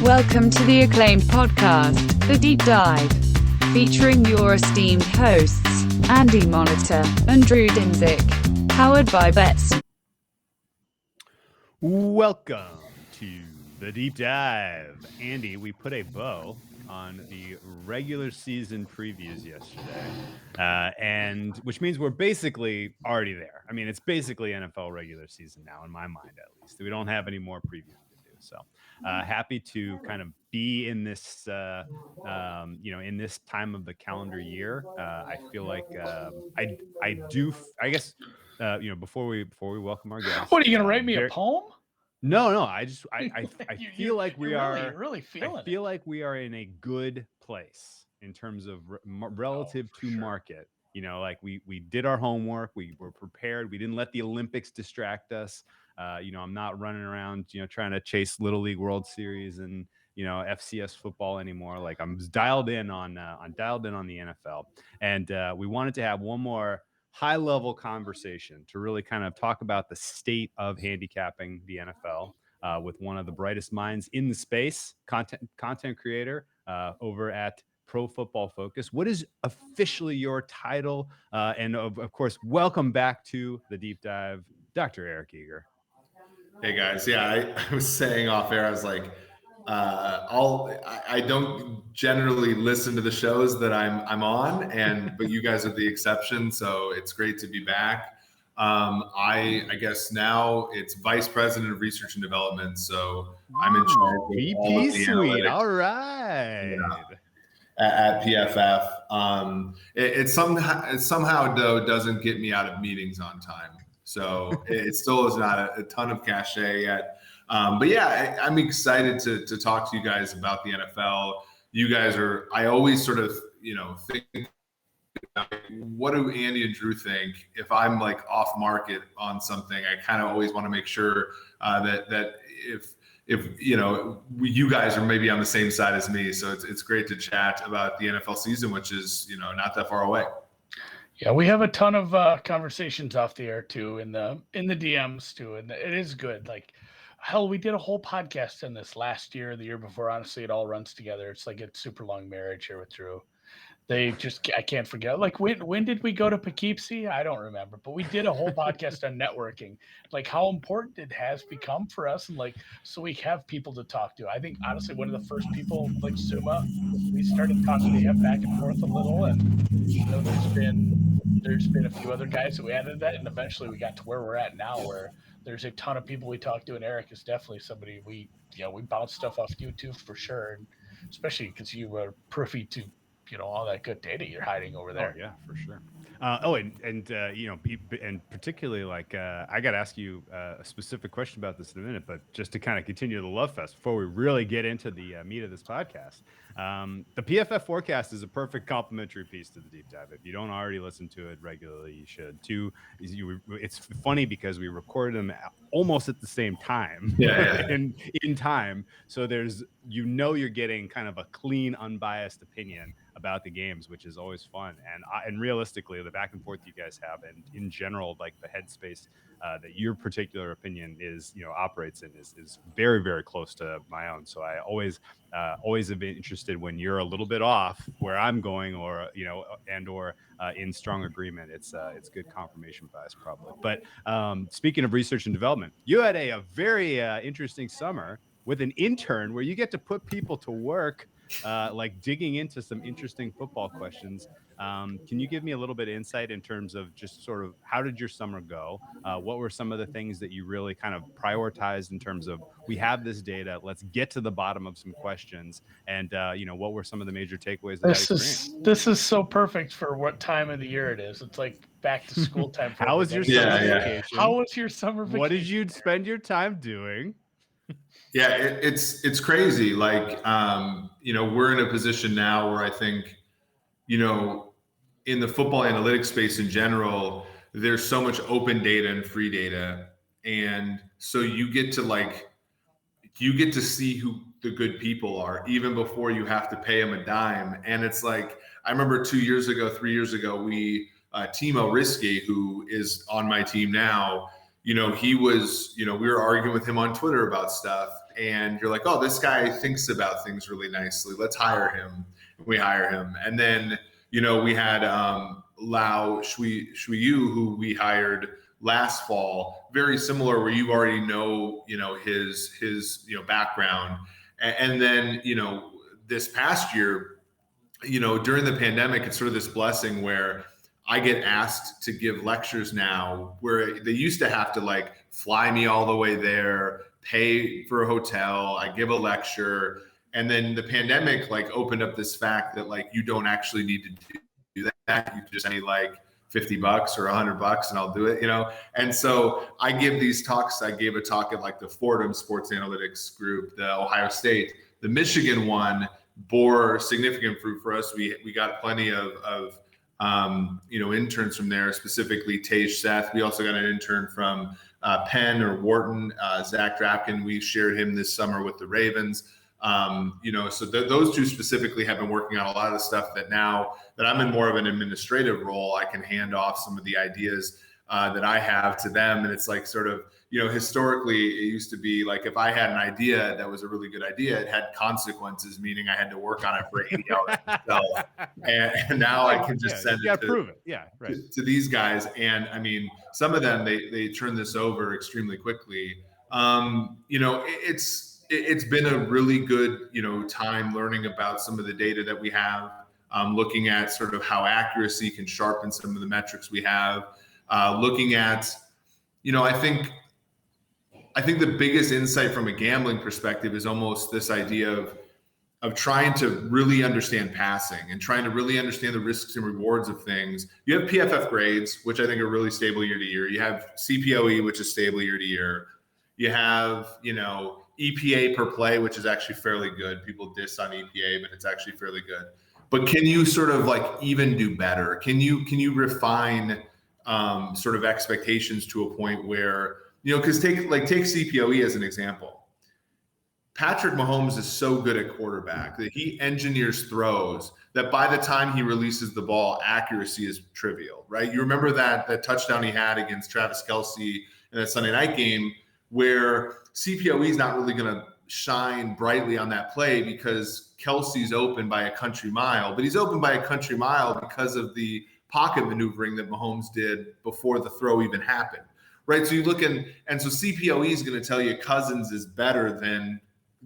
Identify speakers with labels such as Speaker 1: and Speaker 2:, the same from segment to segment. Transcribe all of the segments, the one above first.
Speaker 1: Welcome to the acclaimed podcast, The Deep Dive, featuring your esteemed hosts, Andy Monitor and Drew Dinzik, powered by Bets.
Speaker 2: Welcome to The Deep Dive. Andy, we put a bow on the regular season previews yesterday, and which means we're basically already there. I mean, it's basically NFL regular season now, in my mind at least. We don't have any more previews to do. So happy to kind of be in this, in this time of the calendar year. I feel like I guess, before we welcome our guests.
Speaker 3: What, are you going to write me a poem?
Speaker 2: No. I feel like we
Speaker 3: really feeling
Speaker 2: I feel like we are in a good place in terms of relative to market. You know, like we did our homework. We were prepared. We didn't let the Olympics distract us. I'm not running around, trying to chase Little League World Series and, FCS football anymore. Like I'm dialed in on the NFL. And we wanted to have one more high-level conversation to really kind of talk about the state of handicapping the NFL with one of the brightest minds in the space, content creator over at Pro Football Focus. What is officially your title? And of course, welcome back to the Deep Dive, Dr. Eric Eager.
Speaker 4: Hey guys, yeah, I was saying off air, I was like, I don't generally listen to the shows that I'm on, but you guys are the exception, so it's great to be back. I guess now it's Vice President of Research and Development, so I'm in charge of
Speaker 2: VP
Speaker 4: all of the
Speaker 2: suite.
Speaker 4: analytics.
Speaker 2: All right.
Speaker 4: At PFF. It somehow though doesn't get me out of meetings on time. So it still is not a ton of cachet yet. But yeah, I'm excited to talk to you guys about the NFL. You guys I always sort of, think, what do Andy and Drew think? If I'm like off market on something, I kind of always want to make sure that if you guys are maybe on the same side as me. So it's great to chat about the NFL season, which is, not that far away.
Speaker 3: Yeah, we have a ton of conversations off the air too, in the DMs too, and it is good. Like, hell, we did a whole podcast on this last year, the year before. Honestly, it all runs together. It's like a super long marriage here with Drew. I can't forget. Like, when did we go to Poughkeepsie? I don't remember, but we did a whole podcast on networking, like how important it has become for us, and like so we have people to talk to. I think honestly, one of the first people, like Suma, we started talking to him back and forth a little, and there's been a few other guys that we added that, and eventually we got to where we're at now, where there's a ton of people we talk to, and Eric is definitely somebody we bounce stuff off YouTube for sure, and especially because you are privy to all that good data you're hiding over there.
Speaker 2: Oh, yeah, for sure. And particularly, like, I got to ask you a specific question about this in a minute, but just to kind of continue the love fest before we really get into the meat of this podcast, the PFF forecast is a perfect complimentary piece to the Deep Dive. If you don't already listen to it regularly, you should. It's funny because we recorded them almost at the same time, in time. So you're getting kind of a clean, unbiased opinion about the games, which is always fun. And realistically, the back and forth you guys have, and in general, like the headspace that your particular opinion operates in is very, very close to my own. So I always have been interested when you're a little bit off where I'm going, or in strong agreement. It's good confirmation bias probably. But speaking of research and development, you had a very interesting summer with an intern where you get to put people to work, like digging into some interesting football questions. Can you give me a little bit of insight in terms of just sort of how did your summer go? What were some of the things that you really kind of prioritized in terms of, we have this data, let's get to the bottom of some questions, and what were some of the major takeaways of that experience?
Speaker 3: This is so perfect for what time of the year it is. It's like back to school time.
Speaker 2: How was your summer vacation?
Speaker 3: How was your summer vacation?
Speaker 2: What did you spend your time doing?
Speaker 4: Yeah, it's crazy. Like, we're in a position now where I think, in the football analytics space in general, there's so much open data and free data. And so you get to see who the good people are even before you have to pay them a dime. And it's like, I remember 3 years ago, we Timo Risky, who is on my team now, he was, we were arguing with him on Twitter about stuff, and you're like, oh, this guy thinks about things really nicely. Let's hire him. We hire him. And then, we had Lao Shuiyu, who we hired last fall, very similar, where you already know, his background. And then, this past year, during the pandemic, it's sort of this blessing where I get asked to give lectures now, where they used to have to like fly me all the way there, pay for a hotel, I give a lecture. And then the pandemic like opened up this fact that like you don't actually need to do that. You just need like $50 or $100 and I'll do it, And so I give these talks. I gave a talk at like the Fordham Sports Analytics group, the Ohio State, the Michigan one bore significant fruit for us. We got plenty of interns from there, specifically Tage Seth. We also got an intern from Penn or Wharton, Zach Drapkin. We shared him this summer with the Ravens. So those two specifically have been working on a lot of the stuff that now that I'm in more of an administrative role, I can hand off some of the ideas that I have to them. And it's like sort of, historically it used to be like, if I had an idea that was a really good idea, it had consequences, meaning I had to work on it for 80 hours myself. And now I can just send it to these guys. And I mean, some of them, they turn this over extremely quickly. It's been a really good, time learning about some of the data that we have, looking at sort of how accuracy can sharpen some of the metrics we have, looking at, I think the biggest insight from a gambling perspective is almost this idea of trying to really understand passing and trying to really understand the risks and rewards of things. You have PFF grades, which I think are really stable year to year. You have CPOE, which is stable year to year. You have, EPA per play, which is actually fairly good. People diss on EPA, but it's actually fairly good. But can you sort of like even do better? Can you refine sort of expectations to a point where, because take CPOE as an example. Patrick Mahomes is so good at quarterback that he engineers throws that by the time he releases the ball, accuracy is trivial, right? You remember that touchdown he had against Travis Kelce in that Sunday night game, where CPOE is not really going to shine brightly on that play because Kelsey's open by a country mile, but he's open by a country mile because of the pocket maneuvering that Mahomes did before the throw even happened, right? So you look and so CPOE is going to tell you Cousins is better than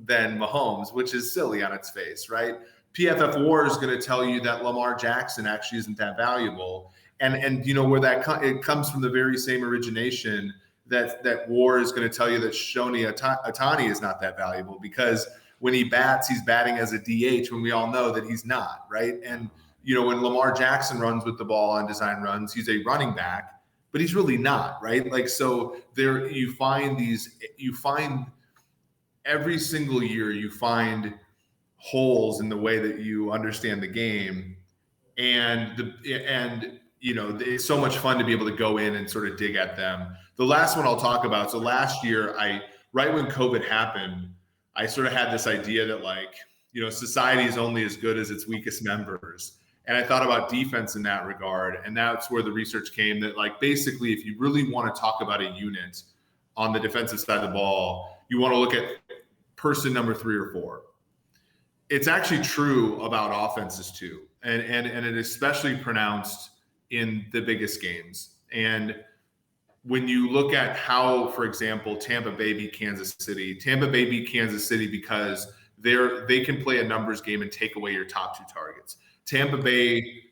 Speaker 4: Mahomes, which is silly on its face, right? PFF WAR is going to tell you that Lamar Jackson actually isn't that valuable, and where it comes from the very same origination. That WAR is going to tell you that Shoni Atani is not that valuable because when he bats, he's batting as a DH when we all know that he's not, right? And, when Lamar Jackson runs with the ball on design runs, he's a running back, but he's really not, right? Like, so there you find every single year, you find holes in the way that you understand the game. And it's so much fun to be able to go in and sort of dig at them. The last one I'll talk about. So last year, right when COVID happened, I sort of had this idea that society is only as good as its weakest members. And I thought about defense in that regard. And that's where the research came that basically, if you really want to talk about a unit on the defensive side of the ball, you want to look at person number 3 or 4. It's actually true about offenses too. And it especially pronounced in the biggest games. And when you look at how, for example, Tampa Bay beat Kansas City because they can play a numbers game and take away your top 2 targets. Tampa Bay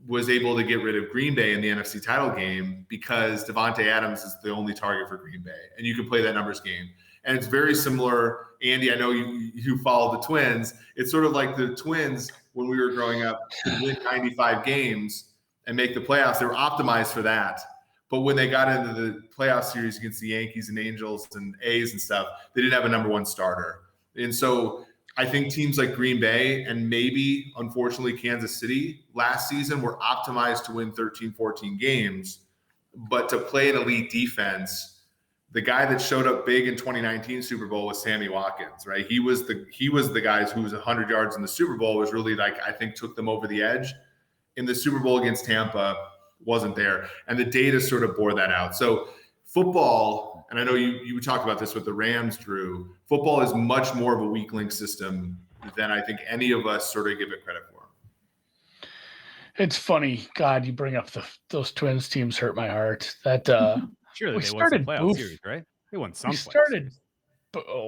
Speaker 4: was able to get rid of Green Bay in the NFC title game because Devontae Adams is the only target for Green Bay, and you can play that numbers game. And it's very similar. Andy, I know you follow the Twins. It's sort of like the Twins when we were growing up, win 95 games and make the playoffs. They were optimized for that. But when they got into the playoff series against the Yankees and Angels and A's and stuff, they didn't have a number 1 starter. And so I think teams like Green Bay and maybe, unfortunately, Kansas City last season were optimized to win 13, 14 games. But to play an elite defense, the guy that showed up big in 2019 Super Bowl was Sammy Watkins, right? He was the guy who was 100 yards in the Super Bowl, was really I think took them over the edge. In the Super Bowl against Tampa, wasn't there. And the data sort of bore that out. So football, and I know you talked about this with the Rams, Drew, football is much more of a weak link system than I think any of us sort of give it credit for.
Speaker 3: It's funny. God, you bring up those Twins teams hurt my heart. That
Speaker 2: Sure,
Speaker 3: we
Speaker 2: they won some
Speaker 3: started
Speaker 2: playoff series, right? They won some.
Speaker 3: we
Speaker 2: playoff
Speaker 3: started
Speaker 2: series.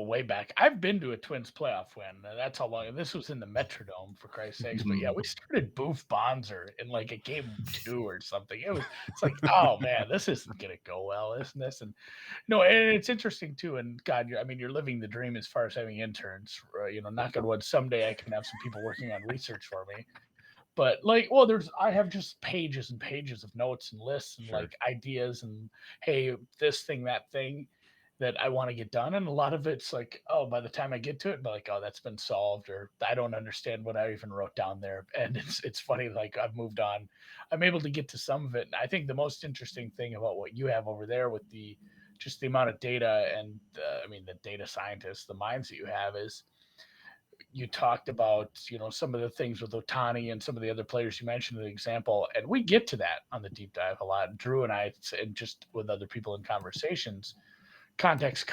Speaker 3: way back. I've been to a Twins playoff win. That's how long. This was in the Metrodome, for Christ's sakes. But yeah, we started Boof Bonzer in like a game 2 or something. It's like, oh man, this isn't gonna go well, isn't this? And no, and it's interesting too. And God, you're living the dream as far as having interns. Knock on wood, someday I can have some people working on research for me. But I have just pages and pages of notes and lists and like ideas and hey, this thing, that thing that I want to get done. And a lot of it's like, oh, by the time I get to it, like, oh, that's been solved, or I don't understand what I even wrote down there. And it's funny, like I've moved on. I'm able to get to some of it. And I think the most interesting thing about what you have over there with the amount of data and the data scientists, the minds that you have is you talked about, some of the things with Otani and some of the other players you mentioned in the example. And we get to that on the deep dive a lot. Drew and I, and just with other people in conversations, context.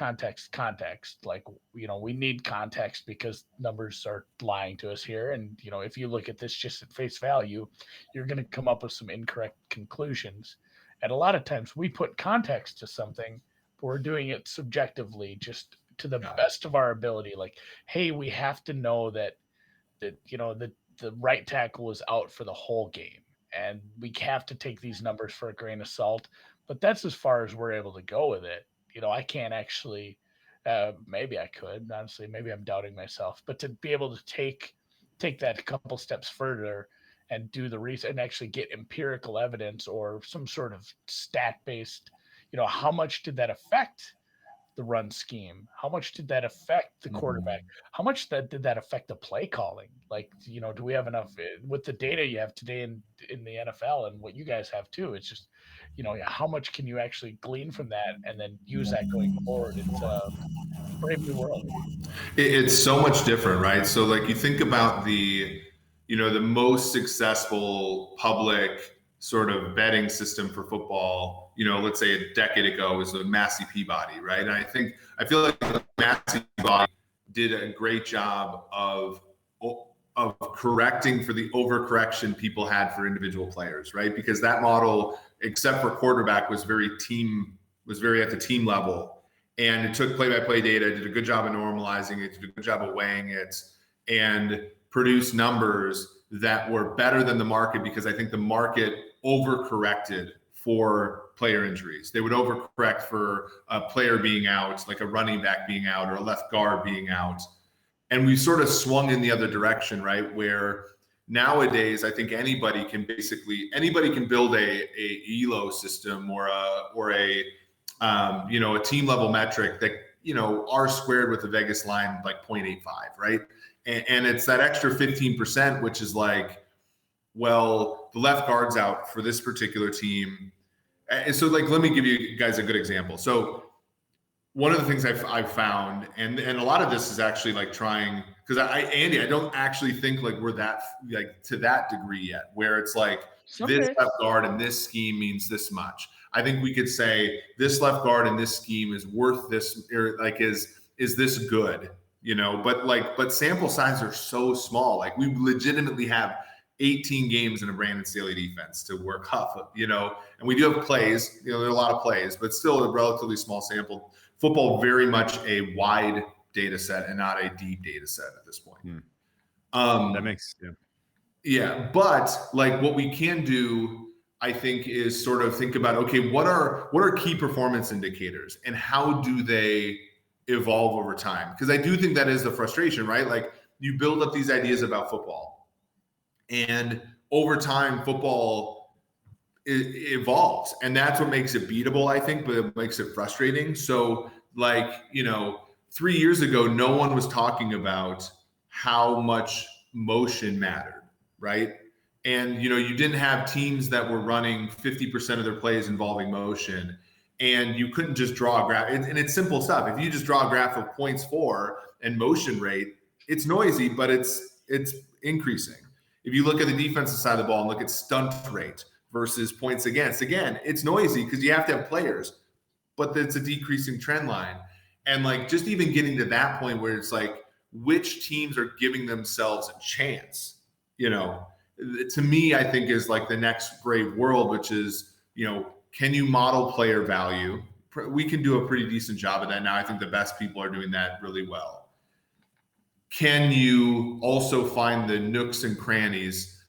Speaker 3: Like, we need context because numbers are lying to us here. And, if you look at this just at face value, you're going to come up with some incorrect conclusions. And a lot of times we put context to something, but we're doing it subjectively, just to the best of our ability. Like, hey, we have to know that the right tackle was out for the whole game. And we have to take these numbers for a grain of salt. But that's as far as we're able to go with it. I can't actually, maybe I could, honestly, maybe I'm doubting myself, but to be able to take that a couple steps further and do the research and actually get empirical evidence or some sort of stat-based, how much did that affect the run scheme? How much did that affect the quarterback? How much did that affect the play calling? Like, do we have enough with the data you have today in the NFL and what you guys have too? It's just, how much can you actually glean from that and then use that going forward? It's a brave new world.
Speaker 4: It's so much different, right? So like you think about the most successful public sort of betting system for football, let's say a decade ago was the Massey Peabody, right? And I feel like Massey Peabody did a great job of correcting for the overcorrection people had for individual players, right? Because that model, except for quarterback, was very at the team level. And it took play-by-play data, did a good job of normalizing it, did a good job of weighing it, and produced numbers that were better than the market, because I think the market overcorrected for player injuries. They would overcorrect for a player being out, like a running back being out or a left guard being out. And we sort of swung in the other direction, right? Where nowadays, I think anybody can build a ELO system or a team level metric that, R squared with the Vegas line, like 0.85, right? And it's that extra 15%, which is like, well, the left guard's out for this particular team. And so like, let me give you guys a good example. So one of the things I've found, and a lot of this is actually like trying, because Andy, I don't actually think like we're that, like to that degree yet, where it's like this left guard in this scheme means this much. I think we could say this left guard in this scheme is worth this, or like is this good, but sample sizes are so small. Like we legitimately have 18 games in a Brandon Staley defense to work off of, and we do have plays, there are a lot of plays, but still a relatively small sample. Football, very much a wide data set and not a deep data set at this point.
Speaker 2: That makes sense.
Speaker 4: Yeah. But like what we can do, I think, is sort of think about, okay, what are key performance indicators and how do they evolve over time? Because I do think that is the frustration, right? Like you build up these ideas about football and over time football evolves, and that's what makes it beatable, I think, but it makes it frustrating. So like, 3 years ago, no one was talking about how much motion mattered, right? And, you didn't have teams that were running 50% of their plays involving motion, and you couldn't just draw a graph. And it's simple stuff. If you just draw a graph of points for and motion rate, it's noisy, but it's increasing. If you look at the defensive side of the ball and look at stunt rate versus points against, again, it's noisy because you have to have players. but it's a decreasing trend line. And like just even getting to that point where it's like which teams are giving themselves a chance, you know, to me, I think is like the next brave world, which is, you know, can you model player value? We can do a pretty decent job of that now. I think the best people are doing that really well. Can you also find the nooks and crannies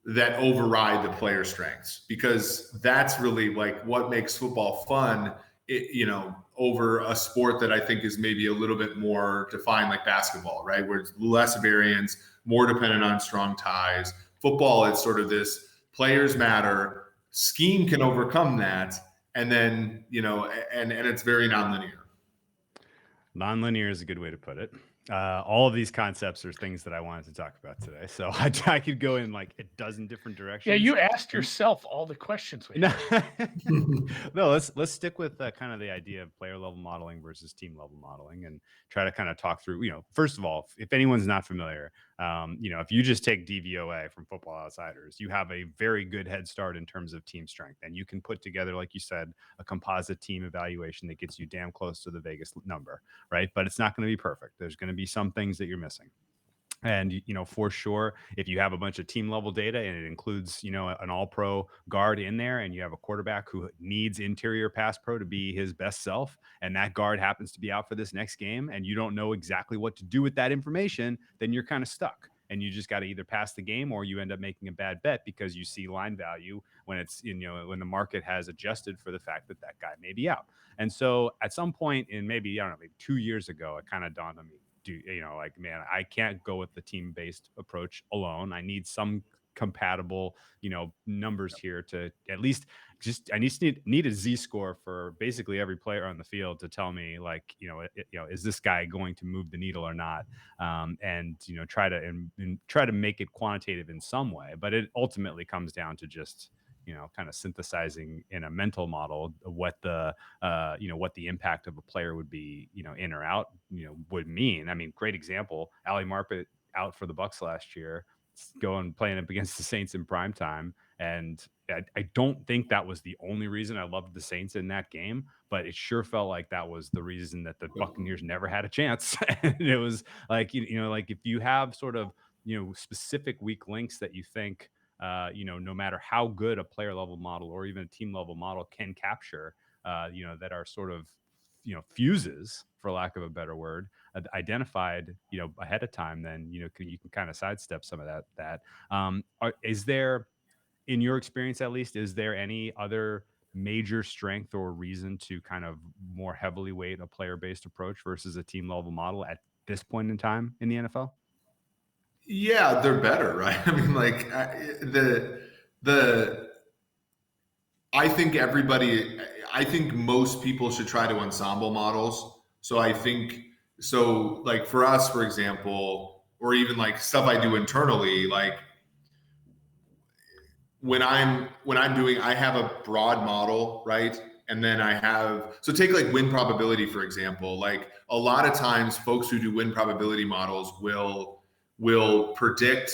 Speaker 4: that override the player strengths? Because that's really like what makes football fun, you know, over a sport that I think is maybe a little bit more defined like basketball, right? Where it's less variance, more dependent on strong ties. Football, it's sort of this players matter, scheme can overcome that. And then, you know, and it's very nonlinear.
Speaker 2: Nonlinear is a good way to put it. All of these concepts are things that I wanted to talk about today. So I could go in like a dozen different directions.
Speaker 3: Yeah, you asked yourself all the questions.
Speaker 2: No, let's stick with kind of the idea of player level modeling versus team level modeling and try to kind of talk through, you know, first of all, if anyone's not familiar, you know, if you just take DVOA from Football Outsiders, you have a very good head start in terms of team strength. And you can put together, like you said, a composite team evaluation that gets you damn close to the Vegas number, right? But it's not going to be perfect. There's going to be some things that you're missing. And, you know, for sure, if you have a bunch of team level data and it includes, you know, an all pro guard in there and you have a quarterback who needs interior pass pro to be his best self, and that guard happens to be out for this next game and you don't know exactly what to do with that information, then you're kind of stuck. And you just got to either pass the game or you end up making a bad bet because you see line value when it's, you know, when the market has adjusted for the fact that that guy may be out. And so at some point in maybe, I don't know, maybe 2 years ago, it kind of dawned on me. You know, like, man, I can't go with the team-based approach alone. I need some compatible, you know, numbers here to at least just, I need a Z-score for basically every player on the field to tell me like, you know, is this guy going to move the needle or not? And, you know, try to make it quantitative in some way, but it ultimately comes down to just, you know, kind of synthesizing in a mental model what the, you know, what the impact of a player would be, you know, in or out, you know, would mean. I mean, great example, Ali Marpet out for the Bucs last year, going playing up against the Saints in prime time. And I don't think that was the only reason I loved the Saints in that game, but it sure felt like that was the reason that the Buccaneers never had a chance. And it was like, you know, like if you have sort of, you know, specific weak links that you think, you know, no matter how good a player level model or even a team level model can capture, you know, that are sort of, you know, fuses, for lack of a better word, identified, you know, ahead of time, then, you know, you can kind of sidestep some of that. Is there, in your experience at least, is there any other major strength or reason to kind of more heavily weight a player-based approach versus a team level model at this point in time in the NFL?
Speaker 4: Yeah, they're better, right? I mean, like I think most people should try to ensemble models. So I think, so like for us, for example, or even like stuff I do internally, like when I'm doing, I have a broad model, right? And then so take like win probability, for example. Like a lot of times folks who do win probability models will predict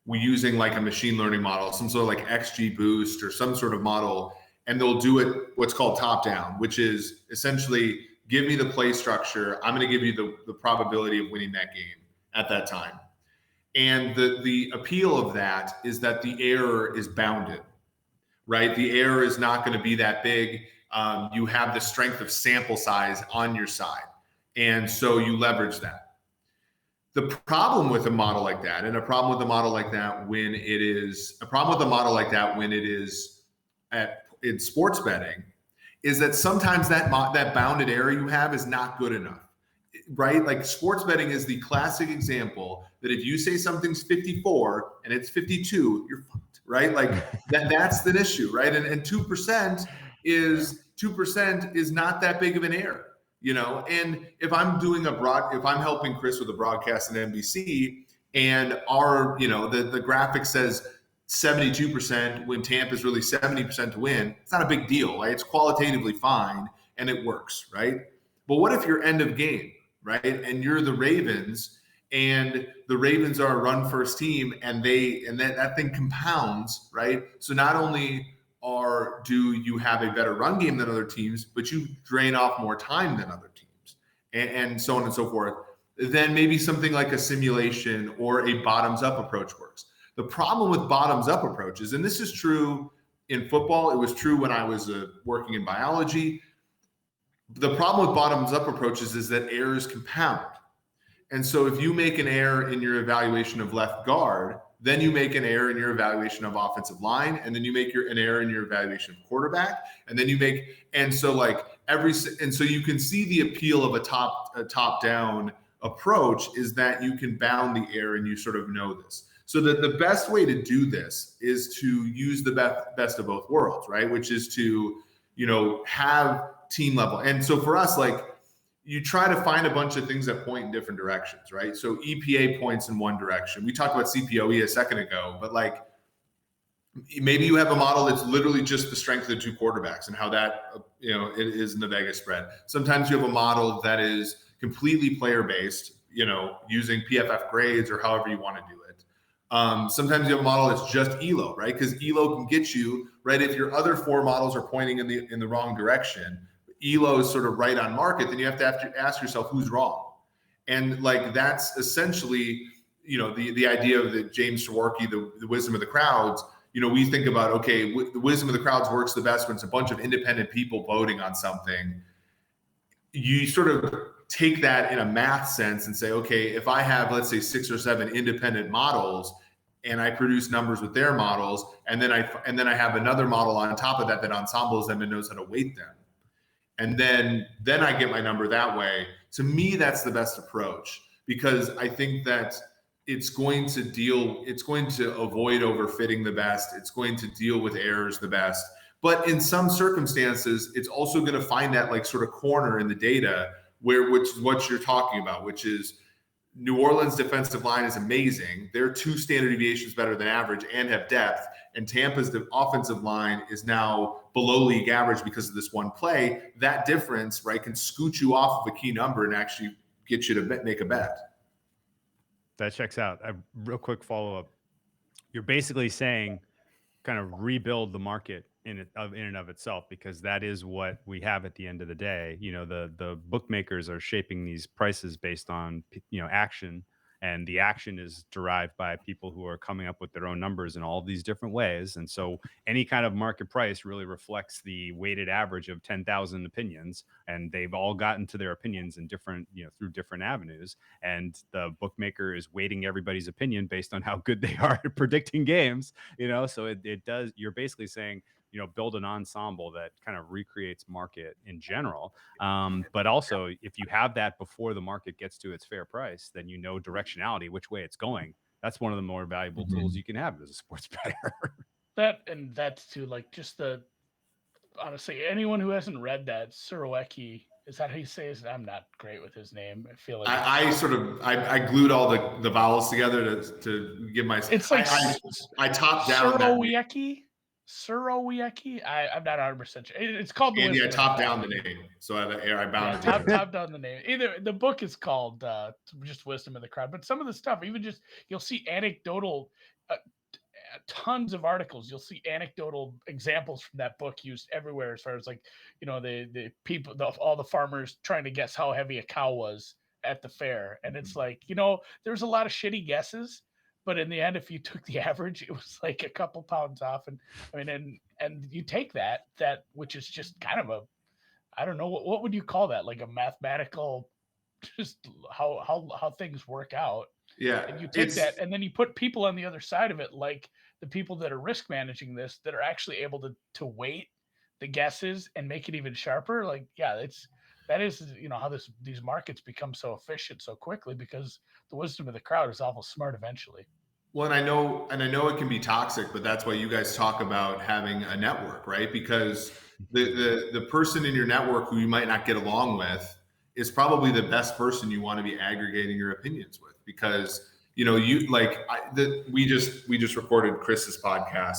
Speaker 4: using like a machine learning model, some sort of like XG boost or some sort of model, and they'll do it what's called top down, which is essentially give me the play structure. I'm going to give you the probability of winning that game at that time. And the appeal of that is that the error is bounded, right? The error is not going to be that big. You have the strength of sample size on your side. And so you leverage that. The problem with a model like that, and a problem with a model like that when it is in sports betting, is that sometimes that bounded area you have is not good enough, right? Like sports betting is the classic example that if you say something's 54 and it's 52, you're fucked, right? Like that's the issue, right? And 2% is not that big of an error. You know, and if I'm doing if I'm helping Chris with a broadcast at NBC and our, you know, the graphic says 72% when Tampa's really 70% to win, it's not a big deal, right? It's qualitatively fine and it works, right? But what if you're end of game, right? And you're the Ravens and the Ravens are a run first team and that thing compounds, right? So not only Or do you have a better run game than other teams, but you drain off more time than other teams, and so on and so forth? Then maybe something like a simulation or a bottoms-up approach works. The problem with bottoms-up approaches, and this is true in football, it was true when I was working in biology. The problem with bottoms-up approaches is that errors compound. And so if you make an error in your evaluation of left guard, then you make an error in your evaluation of offensive line, and then you make an error in your evaluation of quarterback, and then you make, and so like and so you can see the appeal of a top-down approach is that you can bound the error and you sort of know this. So that the best way to do this is to use the best of both worlds, right? Which is to, have team level. And so for us, like, you try to find a bunch of things that point in different directions, right? So EPA points in one direction. We talked about CPOE a second ago, but like maybe you have a model that's literally just the strength of the two quarterbacks and how that, it is in the Vegas spread. Sometimes you have a model that is completely player-based, using PFF grades or however you want to do it. Sometimes you have a model that's just ELO, right? Because ELO can get you, right? If your other four models are pointing in the wrong direction, ELO is sort of right on market, then you have to ask yourself who's wrong. And like, that's essentially, the idea of the James Swarkey, the wisdom of the crowds. We think about, okay, the wisdom of the crowds works the best when it's a bunch of independent people voting on something. You sort of take that in a math sense and say, okay, if I have, let's say 6 or 7 independent models and I produce numbers with their models, and then I have another model on top of that ensembles them and knows how to weight them. And then I get my number that way. To me, that's the best approach, because I think that it's going to avoid overfitting the best. It's going to deal with errors the best. But in some circumstances, it's also going to find that like sort of corner in the data which is what you're talking about, which is New Orleans defensive line is amazing. They're 2 standard deviations better than average and have depth. And Tampa's offensive line is now below league average because of this one play. That difference, right, can scoot you off of a key number and actually get you to make a bet.
Speaker 2: That checks out. A real quick follow-up. You're basically saying kind of rebuild the market in and of itself, because that is what we have at the end of the day. The bookmakers are shaping these prices based on, action, and the action is derived by people who are coming up with their own numbers in all these different ways. And so any kind of market price really reflects the weighted average of 10,000 opinions, and they've all gotten to their opinions in different, through different avenues. And the bookmaker is weighting everybody's opinion based on how good they are at predicting games, so it does, you're basically saying, build an ensemble that kind of recreates market in general. But also, if you have that before the market gets to its fair price, then directionality, which way it's going. That's one of the more valuable tools you can have as a sports bettor.
Speaker 3: That's too, like, just honestly, anyone who hasn't read that, Surowecki, is that how you say his name? I'm not great with his name. I feel like
Speaker 4: I glued all the vowels together to give my.
Speaker 3: It's like
Speaker 4: I top down
Speaker 3: Surowecki. I'm not 100% sure. It's called
Speaker 4: Andy. I top down the name, so I bound it.
Speaker 3: Top down the name. Either the book is called just Wisdom of the Crowd, but some of the stuff, even just you'll see anecdotal. Tons of articles. You'll see anecdotal examples from that book used everywhere, as far as like, the people, all the farmers trying to guess how heavy a cow was at the fair. And it's like, there's a lot of shitty guesses, but in the end, if you took the average, it was like a couple pounds off. And I mean, and you take that, which is just kind of I don't know, what would you call that? Like a mathematical, just how things work out.
Speaker 4: Yeah.
Speaker 3: And you take that, and then you put people on the other side of it, like the people that are risk managing this, that are actually able to weight the guesses and make it even sharper. Like, yeah, that is how these markets become so efficient so quickly, because the wisdom of the crowd is awful smart eventually.
Speaker 4: Well, and I know it can be toxic, but that's why you guys talk about having a network, right? Because the person in your network who you might not get along with is probably the best person you want to be aggregating your opinions with, because we just recorded Chris's podcast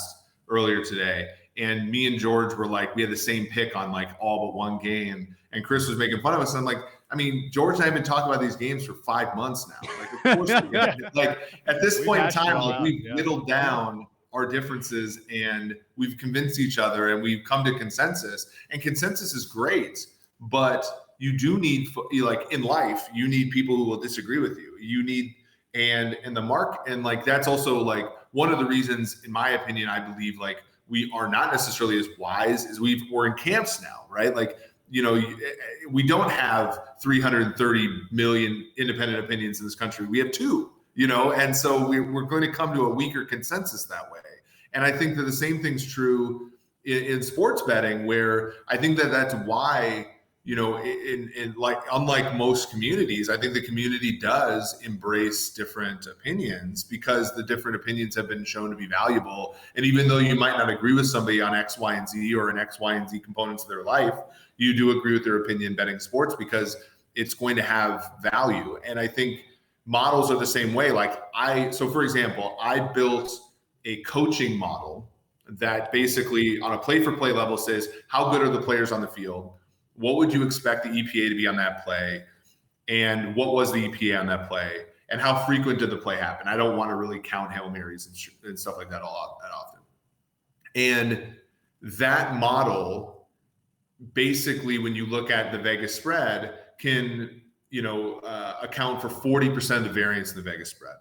Speaker 4: earlier today, and me and George were like, we had the same pick on like all but one game, and Chris was making fun of us. And I'm like, I mean, George and I have been talking about these games for 5 months now. Like, of course, like at this point in time, like, we've whittled down our differences, and we've convinced each other and we've come to consensus, and consensus is great, but you do need, like in life, you need people who will disagree with you. You need, and like, that's also like one of the reasons, in my opinion, I believe like we are not necessarily as wise as we're in camps now, right? Like, you know, we don't have 330 million independent opinions in this country. We have 2, you know, and so we're going to come to a weaker consensus that way. And I think that the same thing's true in sports betting, where I think that that's why, you know, in like, unlike most communities, I think the community does embrace different opinions, because the different opinions have been shown to be valuable. And even though you might not agree with somebody on X, Y, and Z, or in X, Y, and Z components of their life, you do agree with their opinion betting sports, because it's going to have value. And I think models are the same way. Like so for example, I built a coaching model that basically on a play-for-play level says, how good are the players on the field? What would you expect the EPA to be on that play? And what was the EPA on that play? And how frequent did the play happen? I don't want to really count Hail Marys and stuff like that that often. And that model, basically, when you look at the Vegas spread, can, you know, account for 40% of the variance in the Vegas spread,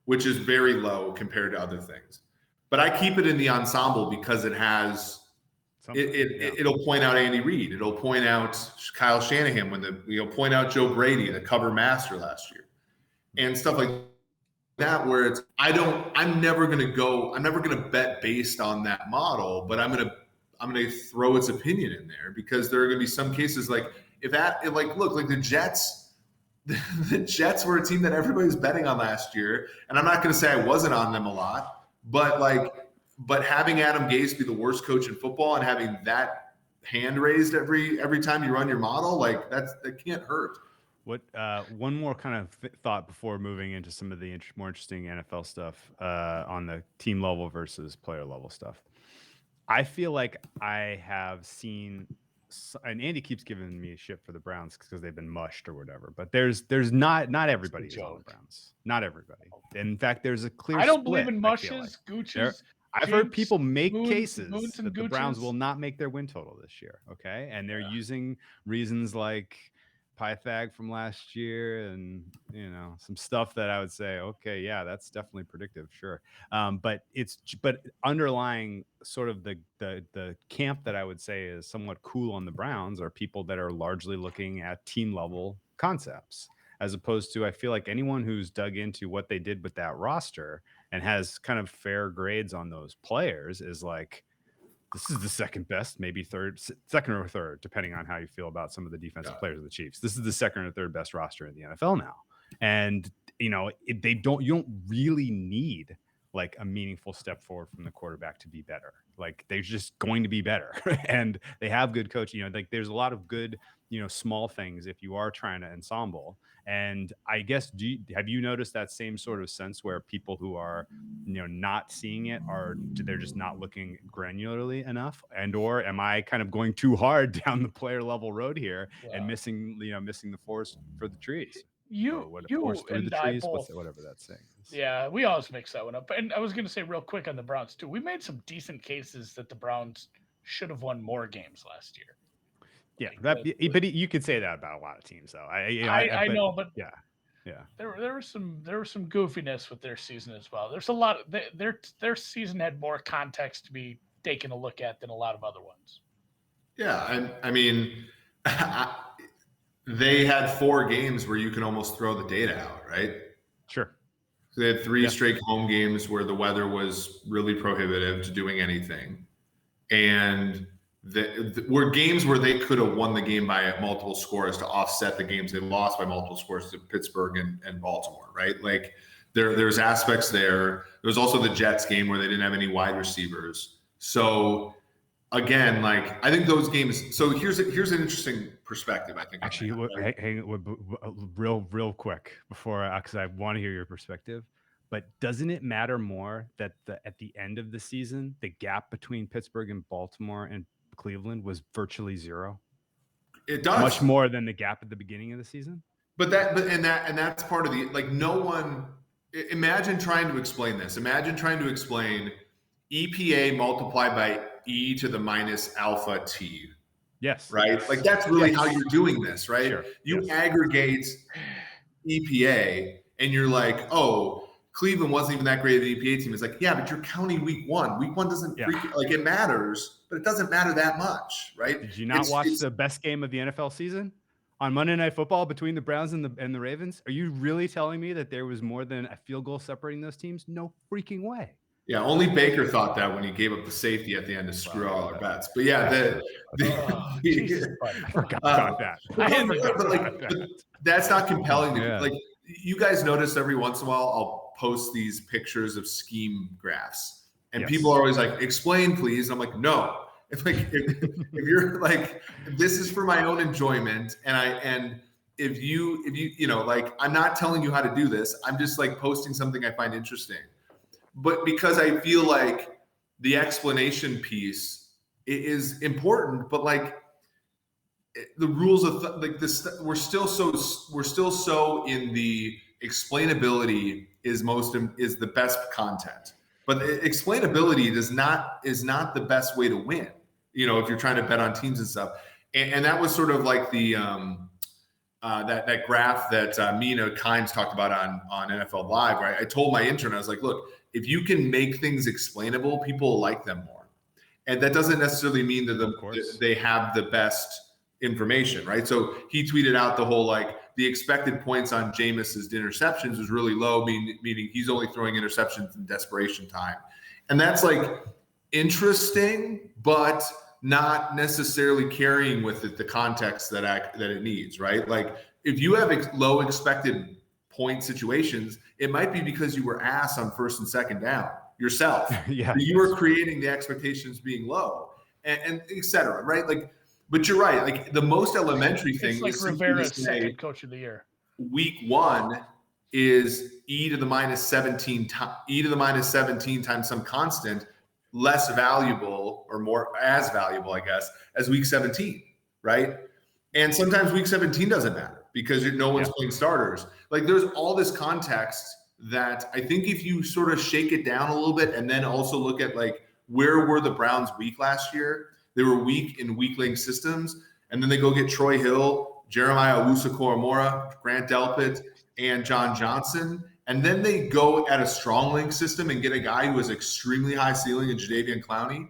Speaker 4: which is very low compared to other things. But I keep it in the Ensemble because it has, it'll point out Andy Reid. It'll point out Kyle Shanahan it'll point out Joe Brady, the cover master last year, and stuff like that, where it's, I'm never going to bet based on that model, but I'm going to throw its opinion in there, because there are going to be some cases like look, the Jets, the Jets were a team that everybody was betting on last year. And I'm not going to say I wasn't on them a lot, but having Adam Gase be the worst coach in football and having that hand raised every time you run your model, like that can't hurt.
Speaker 2: What one more kind of thought before moving into some of the more interesting NFL stuff on the team level versus player level stuff. I feel like I have seen, and Andy keeps giving me shit for the Browns because they've been mushed or whatever, but there's not everybody is on the Browns. Not everybody. In fact, there's a clear
Speaker 3: I don't
Speaker 2: split,
Speaker 3: believe in mushes, gooches.
Speaker 2: I've heard people make cases
Speaker 3: moons
Speaker 2: that the Browns will not make their win total this year. Okay. And they're using reasons like Pythag from last year and, you know, some stuff that I would say, okay, yeah, that's definitely predictive. Sure. But underlying sort of the camp that I would say is somewhat cool on the Browns are people that are largely looking at team level concepts, as opposed to, I feel like anyone who's dug into what they did with that roster and has kind of fair grades on those players is like, this is the second best, maybe second or third, depending on how you feel about some of the defensive players of the Chiefs. This is the second or third best roster in the NFL now. And, you know, you don't really need like a meaningful step forward from the quarterback to be better. Like, they're just going to be better. And they have good coaching. You know, like there's a lot of good, you know, small things if you are trying to ensemble. And I guess, have you noticed that same sort of sense where people who are, you know, not seeing it they're just not looking granularly enough? And or am I kind of going too hard down the player level road here and missing the forest for the trees? Forest through the trees, whatever that saying is.
Speaker 3: Yeah, we always mix that one up. And I was going to say real quick on the Browns too. We made some decent cases that the Browns should have won more games last year.
Speaker 2: Yeah, but you could say that about a lot of teams, though.
Speaker 3: I know, but
Speaker 2: yeah.
Speaker 3: There was some goofiness with their season as well. There's a lot of their season had more context to be taken a look at than a lot of other ones.
Speaker 4: Yeah, I mean, they had 4 games where you can almost throw the data out, right?
Speaker 2: Sure.
Speaker 4: So they had 3 straight home games where the weather was really prohibitive to doing anything, and were games where they could have won the game by multiple scores to offset the games they lost by multiple scores to Pittsburgh and Baltimore, right? Like there's aspects there. There was also the Jets game where they didn't have any wide receivers. So again, like I think those games. So here's an interesting perspective. I think
Speaker 2: actually, hang real quick before, because I want to hear your perspective. But doesn't it matter more that at the end of the season, the gap between Pittsburgh and Baltimore and Cleveland was virtually zero?
Speaker 4: It does,
Speaker 2: much more than the gap at the beginning of the season.
Speaker 4: But that's part of the, like, no one, imagine trying to explain this. Imagine trying to explain EPA multiplied by e to the minus alpha t.
Speaker 2: Yes.
Speaker 4: Right?
Speaker 2: Yes.
Speaker 4: Like that's really how you're doing this, right?
Speaker 2: Sure.
Speaker 4: You
Speaker 2: Yes.
Speaker 4: aggregate EPA and you're like, oh, Cleveland wasn't even that great of an EPA team. It's like, yeah, but you're counting week one. Week one doesn't like it matters, but it doesn't matter that much, right?
Speaker 2: Did you not watch the best game of the NFL season on Monday Night Football between the Browns and the Ravens? Are you really telling me that there was more than a field goal separating those teams? No freaking way.
Speaker 4: Yeah, only Baker thought that when he gave up the safety at the end to screw all our bets. But yeah,
Speaker 2: I forgot about that.
Speaker 4: But that's not compelling. Like you guys notice every once in a while I'll post these pictures of scheme graphs, and people are always like, "Explain, please." And I'm like, "No." If you're like, this is for my own enjoyment, and if you like, I'm not telling you how to do this. I'm just like posting something I find interesting. But because I feel like the explanation piece is important, but like the rules of like this, we're still so in the explainability is the best content, but explainability is not the best way to win. If you're trying to bet on teams and stuff, and that was sort of like the that graph that Mina Kimes talked about on NFL Live, right? I told my intern, I was like, look, if you can make things explainable, people like them more. And that doesn't necessarily mean that they have the best information, right? So he tweeted out the whole, like, the expected points on Jameis's interceptions was really low, meaning he's only throwing interceptions in desperation time. And that's like interesting, but not necessarily carrying with it the context that it needs, right? Like if you have low expected point situations, it might be because you were ass on first and second down yourself.
Speaker 2: Yeah,
Speaker 4: you were creating the expectations being low, and et cetera, right? Like, but you're right. Like the most elementary thing,
Speaker 3: it's like Rivera's second coach of the year.
Speaker 4: Week one is e to the minus 17 times some constant, less valuable or more as valuable, I guess, as week 17, right? And sometimes week 17 doesn't matter because no one's playing starters. Like there's all this context that I think if you sort of shake it down a little bit and then also look at like where were the Browns weak last year? They were weak in weakling systems, and then they go get Troy Hill, Jeremiah Owusu-Koramoah, Grant Delpit, and John Johnson. And then they go at a strong link system and get a guy who has extremely high ceiling in Jadeveon Clowney.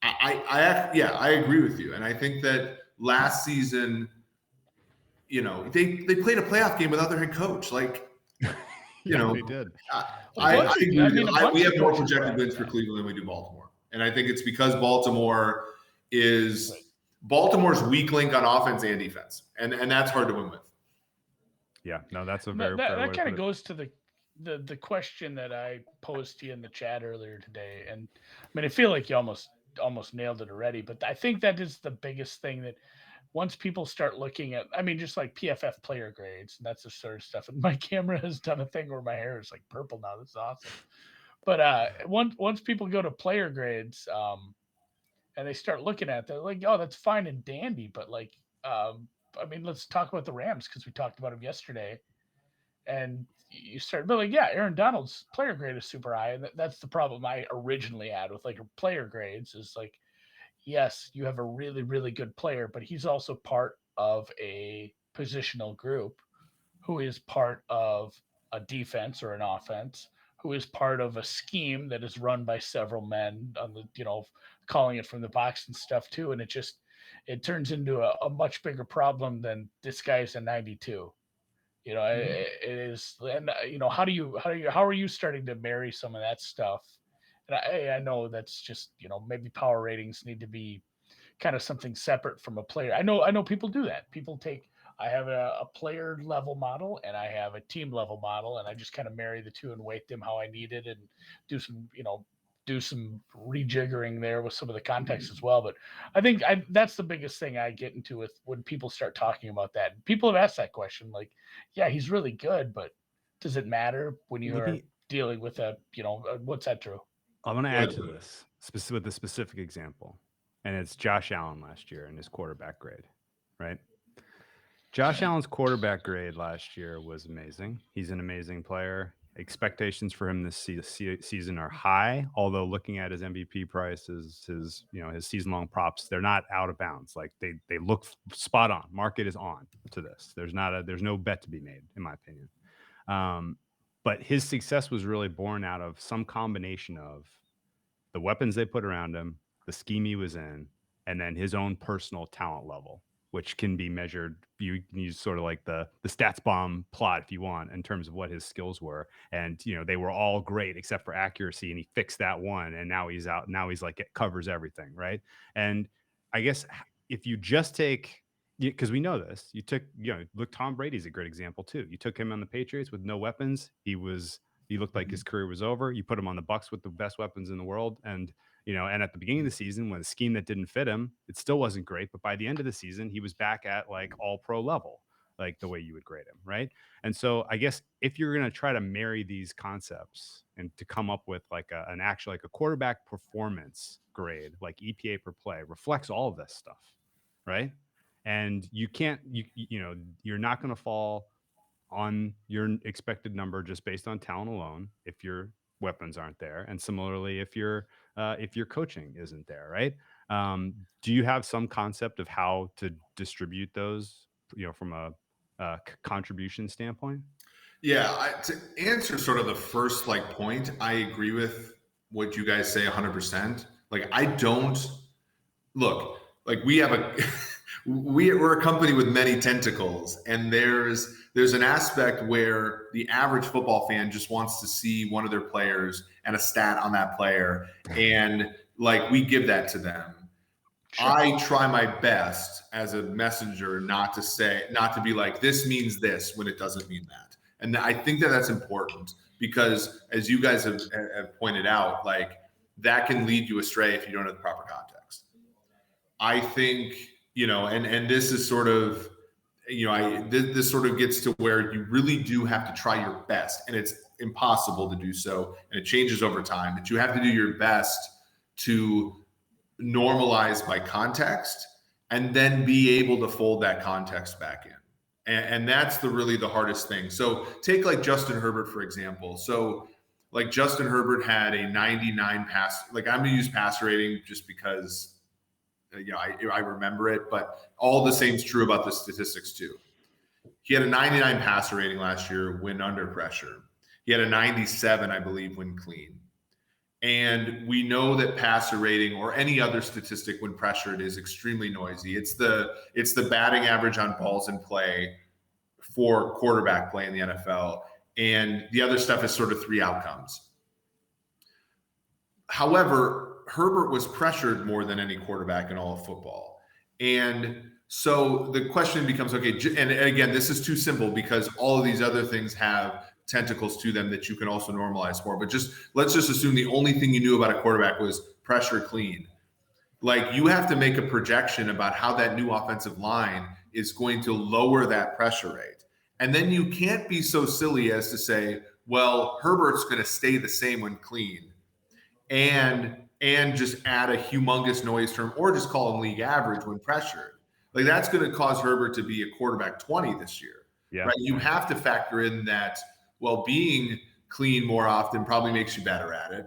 Speaker 4: I agree with you. And I think that last season, they played a playoff game without their head coach. Like,
Speaker 2: they did.
Speaker 4: I agree. We have more projected wins for Cleveland than we do Baltimore. And I think it's because Baltimore's weak link on offense and defense. And that's hard to win with.
Speaker 2: Yeah, no, that's a very
Speaker 3: that kind of goes to the question that I posed to you in the chat earlier today. And I mean, I feel like you almost nailed it already, but I think that is the biggest thing that once people start looking at, I mean, just like PFF player grades, and that's the sort of stuff. And my camera has done a thing where my hair is like purple now. This is awesome. But once people go to player grades, and they start looking at it, they're like, oh, that's fine and dandy. But like, I mean, let's talk about the Rams because we talked about them yesterday. And you start like, yeah, Aaron Donald's player grade is super high. And that's the problem I originally had with like player grades is like, yes, you have a really, really good player, but he's also part of a positional group who is part of a defense or an offense, who is part of a scheme that is run by several men on the, calling it from the box and stuff too. And it turns into a much bigger problem than this guy's a 92. It is. And how are you starting to marry some of that stuff? And I know that's just, maybe power ratings need to be kind of something separate from a player. I know people do that. People I have a player level model and I have a team level model, and I just kind of marry the two and weight them how I need it and do some rejiggering there with some of the context as well. But I think that's the biggest thing I get into with when people start talking about that. People have asked that question, like, yeah, he's really good, but does it matter when you are dealing with what's that true?
Speaker 2: I'm going to add to this with a specific example, and it's Josh Allen last year and his quarterback grade, right? Josh Allen's quarterback grade last year was amazing. He's an amazing player. Expectations for him this season are high, although looking at his MVP prices, his season-long props, they're not out of bounds. Like they look spot on. Market is on to this. There's no bet to be made, in my opinion. But his success was really born out of some combination of the weapons they put around him, the scheme he was in, and then his own personal talent level, which can be measured. You can use sort of like the stats bomb plot if you want in terms of what his skills were. And, they were all great except for accuracy, and he fixed that one. And now he's out. Now he's like, it covers everything. Right. And I guess if you just take, because we know this, look, Tom Brady's a great example too. You took him on the Patriots with no weapons. He looked like his career was over. You put him on the Bucs with the best weapons in the world. And at the beginning of the season, when the scheme that didn't fit him, it still wasn't great. But by the end of the season, he was back at like all pro level, like the way you would grade him. Right. And so I guess if you're going to try to marry these concepts and to come up with like a quarterback performance grade, like EPA per play reflects all of this stuff. Right. And you can't, you're not going to fall on your expected number just based on talent alone if your weapons aren't there, and similarly if your coaching isn't there, right? Do you have some concept of how to distribute those, from a contribution standpoint?
Speaker 4: Yeah, to answer sort of the first point, I agree with what you guys say 100%. Like, I don't look like we have we're a company with many tentacles, and there's an aspect where the average football fan just wants to see one of their players and a stat on that player, and we give that to them. Sure. I try my best as a messenger not to be like, this means this when it doesn't mean that. And I think that that's important because, as you guys have pointed out, that can lead you astray if you don't have the proper context. I think, and this is sort of, this sort of gets to where you really do have to try your best, and it's impossible to do so, and it changes over time, but you have to do your best to normalize by context and then be able to fold that context back in. And that's really the hardest thing. So take Justin Herbert, for example. So Justin Herbert had a 99 pass, I'm going to use passer rating just because I remember it, but all the same is true about the statistics too. He had a 99 passer rating last year when under pressure. He had a 97, I believe, when clean. And we know that passer rating or any other statistic when pressured is extremely noisy. It's the batting average on balls in play for quarterback play in the NFL. And the other stuff is sort of three outcomes. However, Herbert was pressured more than any quarterback in all of football. And so the question becomes, okay, and again, this is too simple because all of these other things have tentacles to them that you can also normalize for. But let's just assume the only thing you knew about a quarterback was pressure clean. You have to make a projection about how that new offensive line is going to lower that pressure rate. And then you can't be so silly as to say, well, Herbert's going to stay the same when clean. And just add a humongous noise term or just call him league average when pressured. That's going to cause Herbert to be a quarterback 20 this year. Yeah. Right? You have to factor in that, well, being clean more often probably makes you better at it.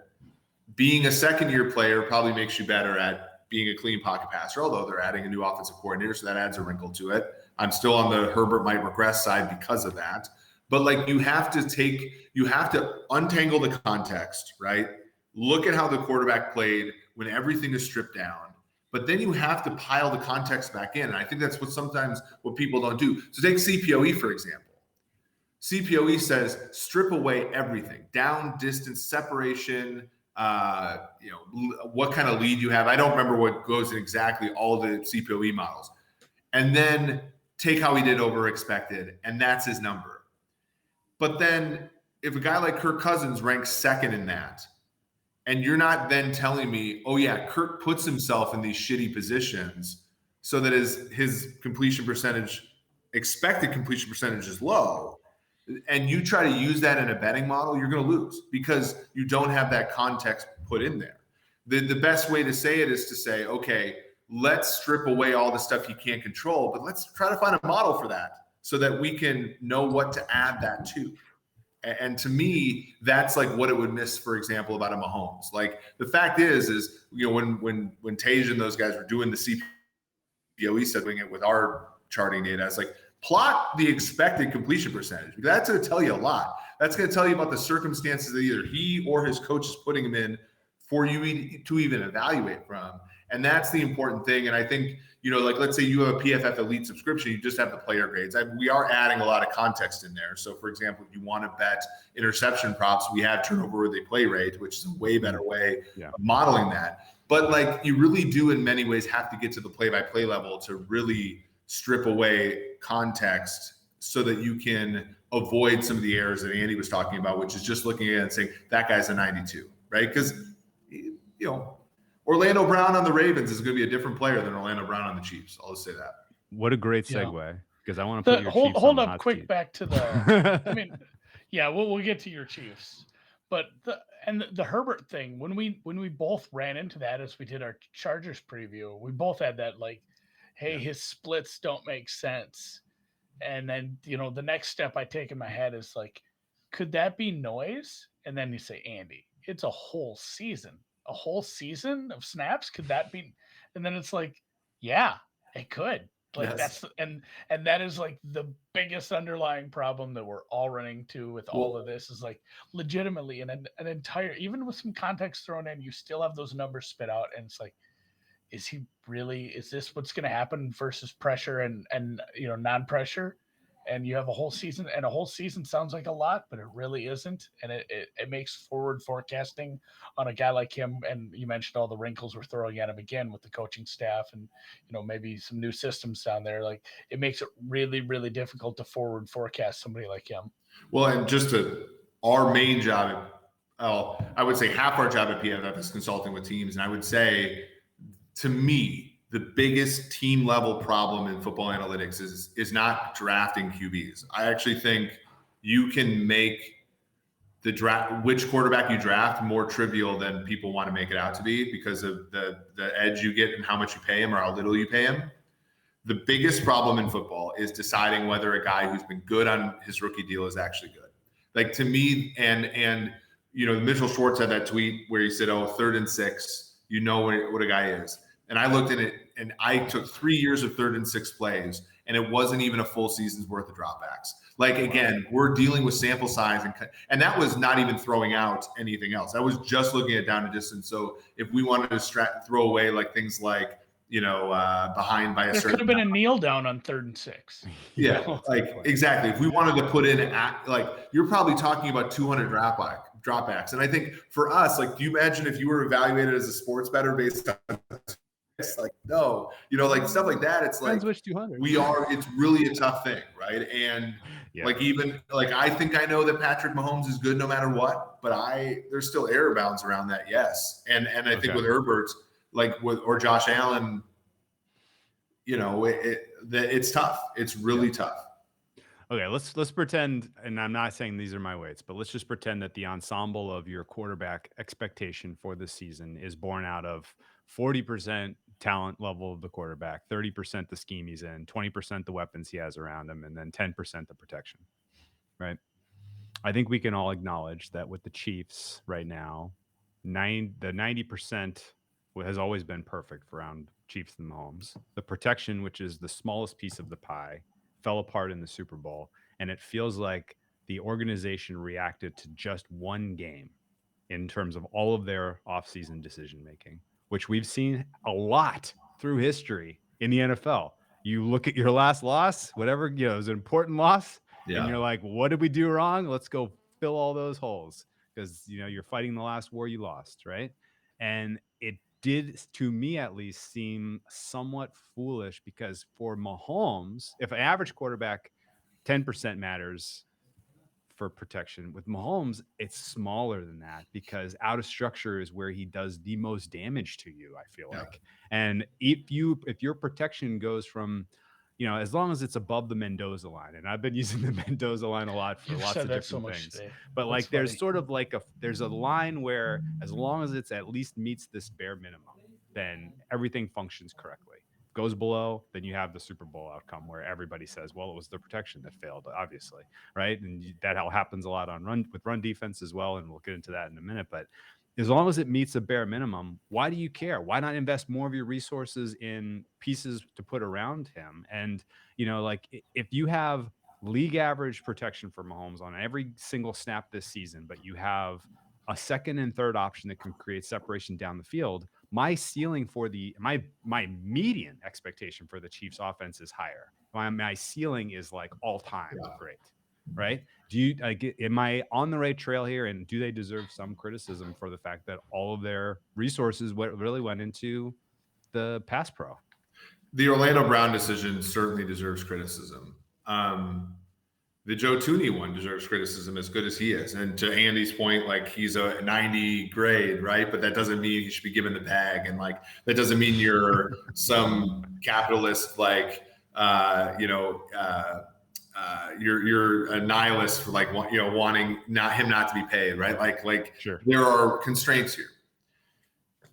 Speaker 4: Being a second-year player probably makes you better at being a clean pocket passer, although they're adding a new offensive coordinator, so that adds a wrinkle to it. I'm still on the Herbert might regress side because of that. But you have to untangle the context, right? Look at how the quarterback played when everything is stripped down, but then you have to pile the context back in. And I think that's what people don't do. So take CPOE, for example. CPOE says, strip away everything, down, distance, separation, what kind of lead you have. I don't remember what goes in exactly all the CPOE models. And then take how he did over expected, and that's his number. But then if a guy like Kirk Cousins ranks second in that, and you're not then telling me, oh yeah, Kirk puts himself in these shitty positions so that his completion percentage, expected completion percentage is low, and you try to use that in a betting model, you're going to lose because you don't have that context put in there. The best way to say it is to say, okay, let's strip away all the stuff he can't control, but let's try to find a model for that so that we can know what to add that to. And to me, that's like what it would miss, for example, about a Mahomes. Like the fact is, you know, when Tage and those guys were doing the CPOE said doing it with our charting data, it's like plot the expected completion percentage. That's going to tell you a lot. That's going to tell you about the circumstances that either he or his coach is putting him in for you to even evaluate from. And that's the important thing. And I think, you know, like let's say you have a PFF Elite subscription, you just have the player grades. We are adding a lot of context in there. So, for example, if you want to bet interception props, we have turnover-worthy play rate, which is a way better way of modeling that. But like you really do in many ways have to get to the play-by-play level to really strip away context so that you can avoid some of the errors that Andy was talking about, which is just looking at it and saying that guy's a 92, right? Because, you know, Orlando Brown on the Ravens is going to be a different player than Orlando Brown on the Chiefs. I'll just say that.
Speaker 2: What a great segue, because I want to put your
Speaker 3: hold,
Speaker 2: Chiefs
Speaker 3: hold
Speaker 2: on
Speaker 3: up
Speaker 2: the hot
Speaker 3: quick
Speaker 2: seat.
Speaker 3: Back to the I mean, yeah, we'll get to your Chiefs. But the Herbert thing, when we both ran into that as we did our Chargers preview, we both had that like, hey, his splits don't make sense. And then, you know, the next step I take in my head is like, could that be noise? And then you say, Andy, it's a whole season of snaps. Could that be? And then it's like, yeah, it could. Like that's and that is like the biggest underlying problem that we're all running to with all of this is like legitimately an entire, even with some context thrown in, you still have those numbers spit out, and it's like, is this what's going to happen versus pressure and you know, non-pressure? And you have a whole season, and a whole season sounds like a lot, but it really isn't. And it makes forward forecasting on a guy like him. And you mentioned all the wrinkles we're throwing at him again with the coaching staff and, you know, maybe some new systems down there. Like it makes it really, really difficult to forward forecast somebody like him.
Speaker 4: Well, and our main job, I would say half our job at PFF is consulting with teams. And I would say, to me, the biggest team level problem in football analytics is not drafting QBs. I actually think you can make the draft, which quarterback you draft, more trivial than people want to make it out to be because of the edge you get and how much you pay him or how little you pay him. The biggest problem in football is deciding whether a guy who's been good on his rookie deal is actually good. Like to me, and you know, Mitchell Schwartz had that tweet where he said, 3rd and 6, you know what a guy is. And I looked at it and I took 3 years of 3rd and 6 plays, and it wasn't even a full season's worth of dropbacks. Like, again, we're dealing with sample size, and that was not even throwing out anything else. I was just looking at down and distance. So if we wanted to throw away like things like, you know, behind by a certain,
Speaker 3: there could have been a kneel down on 3rd and 6.
Speaker 4: Yeah, like exactly. If we wanted to put in like, you're probably talking about 200 dropbacks. And I think for us, like, do you imagine if you were evaluated as a sports bettor based on like, no, you know, like stuff like that. It's like,
Speaker 2: which 200.
Speaker 4: it's really a tough thing. Right. And like, even like, I think I know that Patrick Mahomes is good no matter what, but there's still error bounds around that. Yes. And I think with Herbert, like or Josh Allen, you know, it's tough. It's really tough.
Speaker 2: Okay, let's pretend, and I'm not saying these are my weights, but let's just pretend that the ensemble of your quarterback expectation for this season is born out of 40% talent level of the quarterback, 30% the scheme he's in, 20% the weapons he has around him, and then 10% the protection, right? I think we can all acknowledge that with the Chiefs right now, the 90% has always been perfect around Chiefs and Mahomes. The protection, which is the smallest piece of the pie, fell apart in the Super Bowl, and it feels like the organization reacted to just one game in terms of all of their offseason decision making, which we've seen a lot through history in the NFL. You look at your last loss, whatever, you know, it was an important loss, and you're like, what did we do wrong? Let's go fill all those holes, because, you know, you're fighting the last war you lost, right? And it did, to me at least, seem somewhat foolish, because for Mahomes, if an average quarterback, 10% matters for protection. With Mahomes, it's smaller than that, because out of structure is where he does the most damage to you, I feel like. And if your protection goes from, you know, as long as it's above the Mendoza line, and I've been using the Mendoza line a lot for lots of different things, but
Speaker 3: That's
Speaker 2: like
Speaker 3: funny.
Speaker 2: there's sort of like there's a line where as long as it's at least meets this bare minimum, then everything functions correctly. Goes below, then you have the Super Bowl outcome where everybody says, well, it was the protection that failed, obviously, right? And that all happens a lot on run defense as well, and we'll get into that in a minute. But as long as it meets a bare minimum, why do you care? Why not invest more of your resources in pieces to put around him? And, like if you have league average protection for Mahomes on every single snap this season, but you have a second and third option that can create separation down the field, my ceiling for my median expectation for the Chiefs offense is higher. My ceiling is like all time great, right? Am I on the right trail here? And do they deserve some criticism for the fact that all of their resources really went into the pass pro?
Speaker 4: The Orlando Brown decision certainly deserves criticism. The Joe Thuney one deserves criticism, as good as he is. And to Andy's point, like, he's a 90 grade, right? But that doesn't mean he should be given the bag. And like, that doesn't mean you're some capitalist, like, you're a nihilist for like, wanting him not to be paid, right? Like
Speaker 2: sure.
Speaker 4: There are constraints here.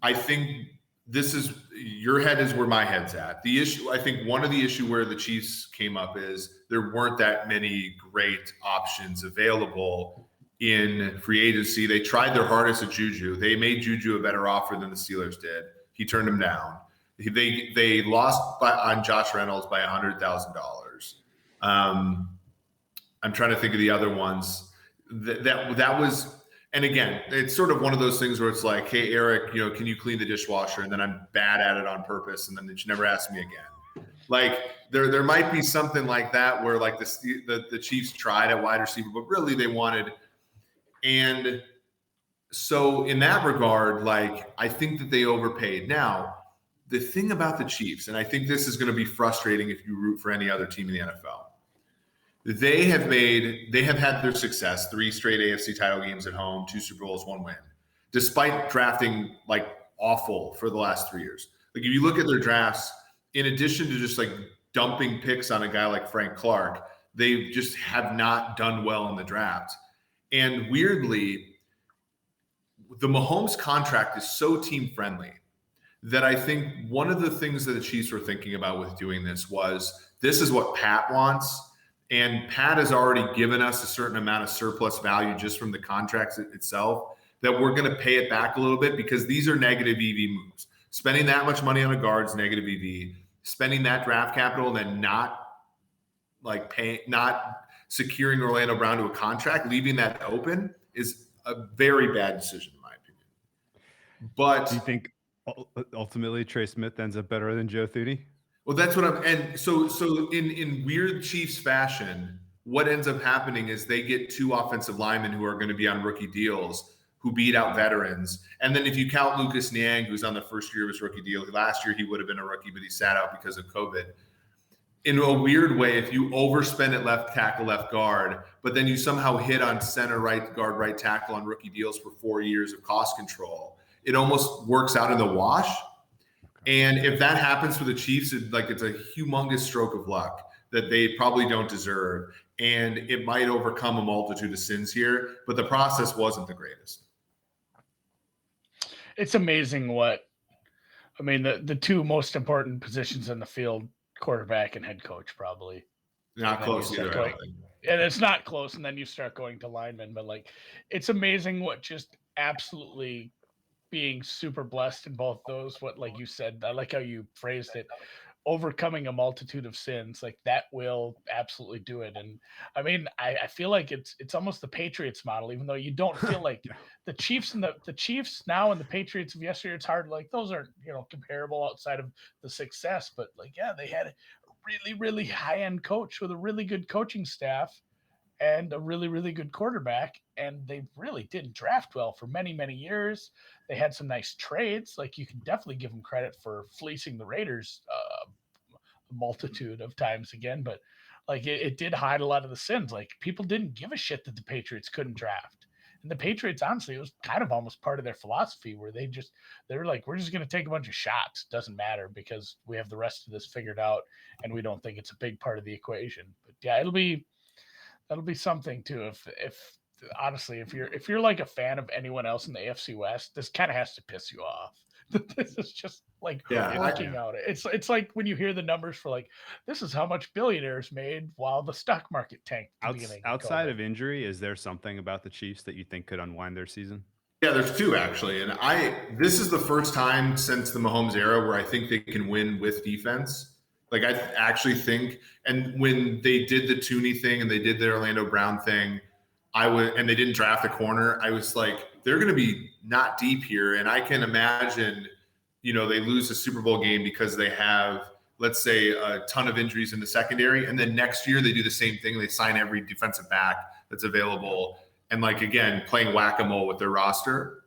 Speaker 4: I think your head is where my head's at. The issue, I think one of the issue where the Chiefs came up is there weren't that many great options available in free agency. They tried their hardest at Juju. They made Juju a better offer than the Steelers did. He turned him down. They lost on Josh Reynolds by $100,000. I'm trying to think of the other ones. That was. And again, it's sort of one of those things where it's like, hey, Eric, can you clean the dishwasher? And then I'm bad at it on purpose. And then you never ask me again. Like there might be something like that where like the Chiefs tried at wide receiver, but really they wanted. And so in that regard, like, I think that they overpaid. Now, the thing about the Chiefs, and I think this is going to be frustrating if you root for any other team in the NFL. They have had their success, 3 straight AFC title games at home, 2 Super Bowls, 1 win, despite drafting like awful for the last 3 years. Like, if you look at their drafts, in addition to just like dumping picks on a guy like Frank Clark, they just have not done well in the draft. And weirdly, the Mahomes contract is so team friendly that I think one of the things that the Chiefs were thinking about with doing this is what Pat wants. And Pat has already given us a certain amount of surplus value just from the contracts itself, that we're going to pay it back a little bit, because these are negative EV moves. Spending that much money on a guard's negative EV, spending that draft capital and then not securing Orlando Brown to a contract, leaving that open, is a very bad decision in my opinion. But
Speaker 2: do you think ultimately Trey Smith ends up better than Joe Thuney?
Speaker 4: Well, that's what and so in weird Chiefs fashion, what ends up happening is they get 2 offensive linemen who are going to be on rookie deals who beat out veterans. And then if you count Lucas Niang, who's on the first year of his rookie deal, last year he would have been a rookie, but he sat out because of COVID. In a weird way, if you overspend at left tackle, left guard, but then you somehow hit on center, right guard, right tackle on rookie deals for 4 years of cost control, it almost works out in the wash. And if that happens for the Chiefs, it's a humongous stroke of luck that they probably don't deserve. And it might overcome a multitude of sins here, but the process wasn't the greatest.
Speaker 3: It's amazing the 2 most important positions in the field, quarterback and head coach, probably.
Speaker 4: Not close either.
Speaker 3: And it's not close. And then you start going to linemen, but it's amazing what just absolutely being super blessed in both those, like you said, I like how you phrased it, overcoming a multitude of sins, like that will absolutely do it. And I mean, I feel like it's almost the Patriots model, even though you don't feel like the Chiefs and the Chiefs now and the Patriots of yesteryear, it's hard, like those aren't, comparable outside of the success, but they had a really, really high-end coach with a really good coaching staff and a really, really good quarterback. And they really didn't draft well for many, many years. They had some nice trades. Like, you can definitely give them credit for fleecing the Raiders a multitude of times again. But it did hide a lot of the sins. Like, people didn't give a shit that the Patriots couldn't draft. And the Patriots, honestly, it was kind of almost part of their philosophy, where they were like, we're just going to take a bunch of shots. Doesn't matter, because we have the rest of this figured out. And we don't think it's a big part of the equation. But yeah, that'll be something too. If honestly, if you're like a fan of anyone else in the AFC West, this kind of has to piss you off, This is just like
Speaker 4: Yeah,
Speaker 3: working out. It's like when you hear the numbers for like, this is how much billionaires made while the stock market tanked at the beginning.
Speaker 2: Outside of injury, is there something about the Chiefs that you think could unwind their season?
Speaker 4: Yeah, there's two actually. And this is the first time since the Mahomes era where I think they can win with defense. Like I actually think, and when they did the Thuney thing and they did the Orlando Brown thing, and they didn't draft a corner, I was like, they're going to be not deep here. And I can imagine, they lose a Super Bowl game because they have, let's say, a ton of injuries in the secondary. And then next year they do the same thing. They sign every defensive back that's available. And like, again, playing whack-a-mole with their roster.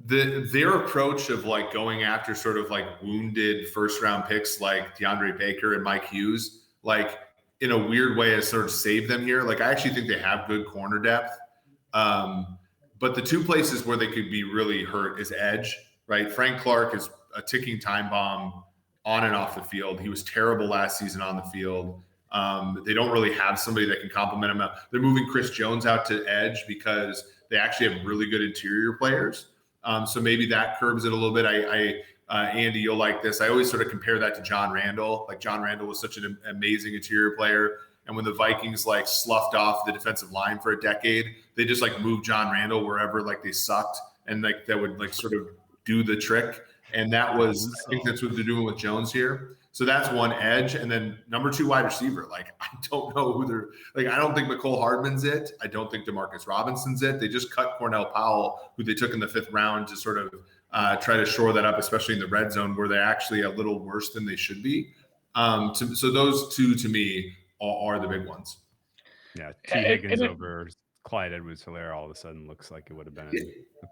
Speaker 4: Their approach of like going after sort of like wounded first round picks like DeAndre Baker and Mike Hughes, like in a weird way has sort of saved them here. Like I actually think they have good corner depth. But the two places where they could be really hurt is edge, right? Frank Clark is a ticking time bomb on and off the field. He was terrible last season on the field. They don't really have somebody that can complement him. They're moving Chris Jones out to edge because they actually have really good interior players. So maybe that curbs it a little bit. Andy, you'll like this. I always sort of compare that to John Randall. Like John Randall was such an amazing interior player. And when the Vikings like sloughed off the defensive line for a decade, they just like moved John Randall wherever like they sucked. And like that would like sort of do the trick. And I think that's what they're doing with Jones here. So that's one edge. And then number 2 wide receiver. Like, I don't know who they're like. I don't think McCole Hardman's it. I don't think Demarcus Robinson's it. They just cut Cornell Powell, who they took in the 5th round to sort of try to shore that up, especially in the red zone where they're actually a little worse than they should be. So those two to me are the big ones.
Speaker 2: Yeah. T. Higgins over Clyde Edwards-Helaire all of a sudden looks like it would have been.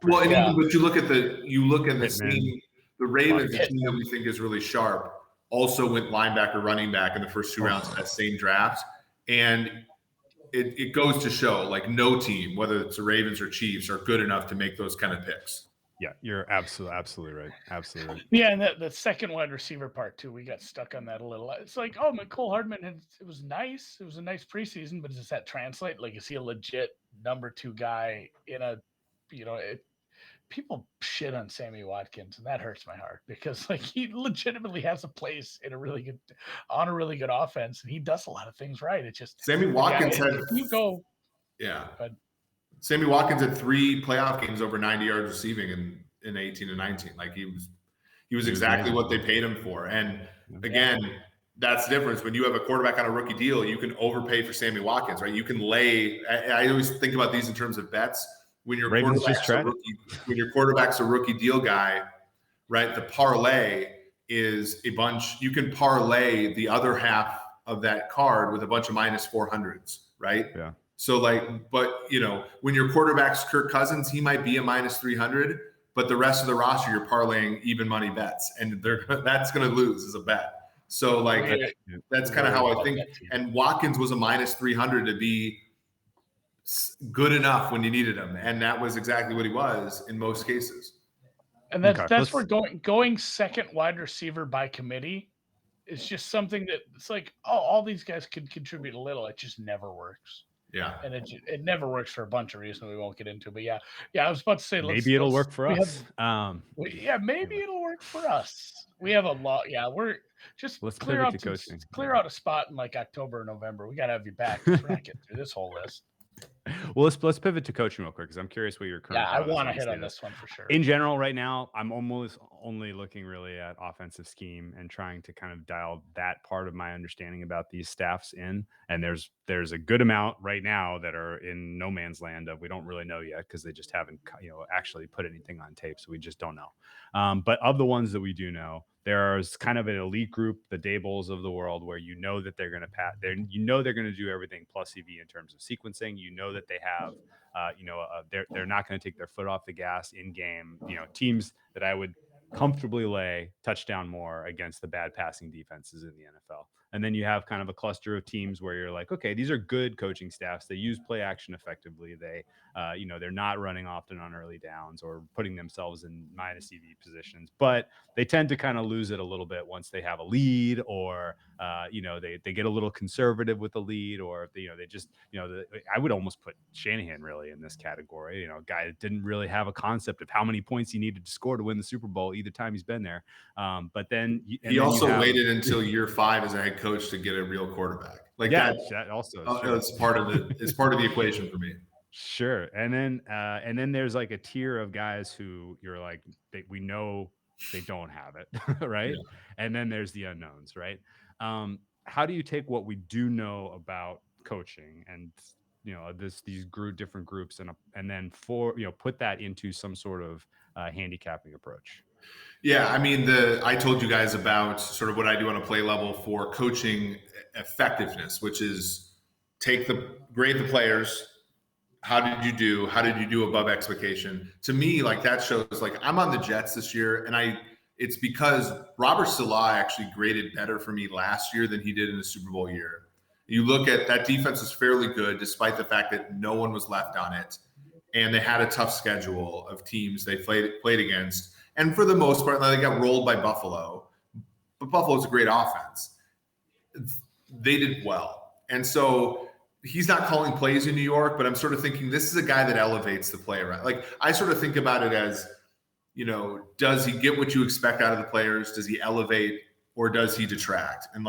Speaker 4: But you look at the team, the Ravens, the team that we think is really sharp, also went linebacker, running back in the first 2 rounds of that same draft. And it goes to show like no team, whether it's the Ravens or Chiefs, are good enough to make those kind of picks.
Speaker 2: Yeah, you're absolutely right. Absolutely right.
Speaker 3: Yeah, and the second wide receiver part too, we got stuck on that a little. It's like, oh, McCole Hardman, it was nice. It was a nice preseason, but does that translate? Like, is he a legit number 2 guy in a, people shit on Sammy Watkins, and that hurts my heart because like he legitimately has a place in a really good offense, and he does a lot of things right. It's just
Speaker 4: Sammy Watkins Sammy Watkins had 3 playoff games over 90 yards receiving in 18 and 19. Like he was exactly what they paid him for. And again, that's the difference. When you have a quarterback on a rookie deal, you can overpay for Sammy Watkins, right? You can lay. I always think about these in terms of bets. When your quarterback's a rookie deal guy, right? The parlay is a bunch. You can parlay the other half of that card with a bunch of minus 400s, right?
Speaker 2: Yeah.
Speaker 4: So but when your quarterback's Kirk Cousins, he might be a minus 300, but the rest of the roster, you're parlaying even money bets, and that's going to lose as a bet. So that's kind of how I think. And Watkins was a minus 300 to be good enough when you needed him, and that was exactly what he was in most cases.
Speaker 3: And that's where going second wide receiver by committee is just something that it's like, oh, all these guys could contribute a little. It just never works.
Speaker 4: Yeah,
Speaker 3: and it never works for a bunch of reasons we won't get into. But yeah, I was about to say
Speaker 2: maybe it'll work for us.
Speaker 3: Maybe it'll work for us. We have a lot. Yeah, we're just clear out a spot in like October or November. We got to have you back. We're not getting through this whole list.
Speaker 2: Well, let's pivot to coaching real quick because I'm curious what your current.
Speaker 3: Yeah, I want to hit on this one for sure.
Speaker 2: In general, right now, I'm almost only looking really at offensive scheme and trying to kind of dial that part of my understanding about these staffs in. And there's a good amount right now that are in no man's land of we don't really know yet because they just haven't actually put anything on tape, so we just don't know. But of the ones that we do know, there's kind of an elite group, the Dables of the world, where that they're going to pass. They're going to do everything plus EV in terms of sequencing. That they have, they're not going to take their foot off the gas in game. Teams that I would comfortably lay touchdown more against the bad passing defenses in the NFL. And then you have kind of a cluster of teams where you're like, okay, these are good coaching staffs. They use play action effectively. They, they're not running often on early downs or putting themselves in minus EV positions, but they tend to kind of lose it a little bit once they have a lead, or they get a little conservative with the lead, or they just I would almost put Shanahan really in this category. A guy that didn't really have a concept of how many points he needed to score to win the Super Bowl either time he's been there. But then
Speaker 4: he also waited until year 5 as a head coach to get a real quarterback. Like
Speaker 2: that also
Speaker 4: it's part of the equation for me.
Speaker 2: Sure. And then there's like a tier of guys who you're like, we know they don't have it, right? Yeah. And then there's the unknowns, right? How do you take what we do know about coaching and these different groups and then put that into some sort of handicapping approach?
Speaker 4: Yeah, I mean, I told you guys about sort of what I do on a play level for coaching effectiveness, which is grade the players. How did you do? How did you do above expectation? To me, like that shows, like I'm on the Jets this year, and it's because Robert Saleh actually graded better for me last year than he did in the Super Bowl year. You look at that defense is fairly good, despite the fact that no one was left on it, and they had a tough schedule of teams they played against. And for the most part, they got rolled by Buffalo, but Buffalo's a great offense. They did well. And so he's not calling plays in New York, but I'm sort of thinking this is a guy that elevates the play around. Like I sort of think about it as, does he get what you expect out of the players? Does he elevate or does he detract? And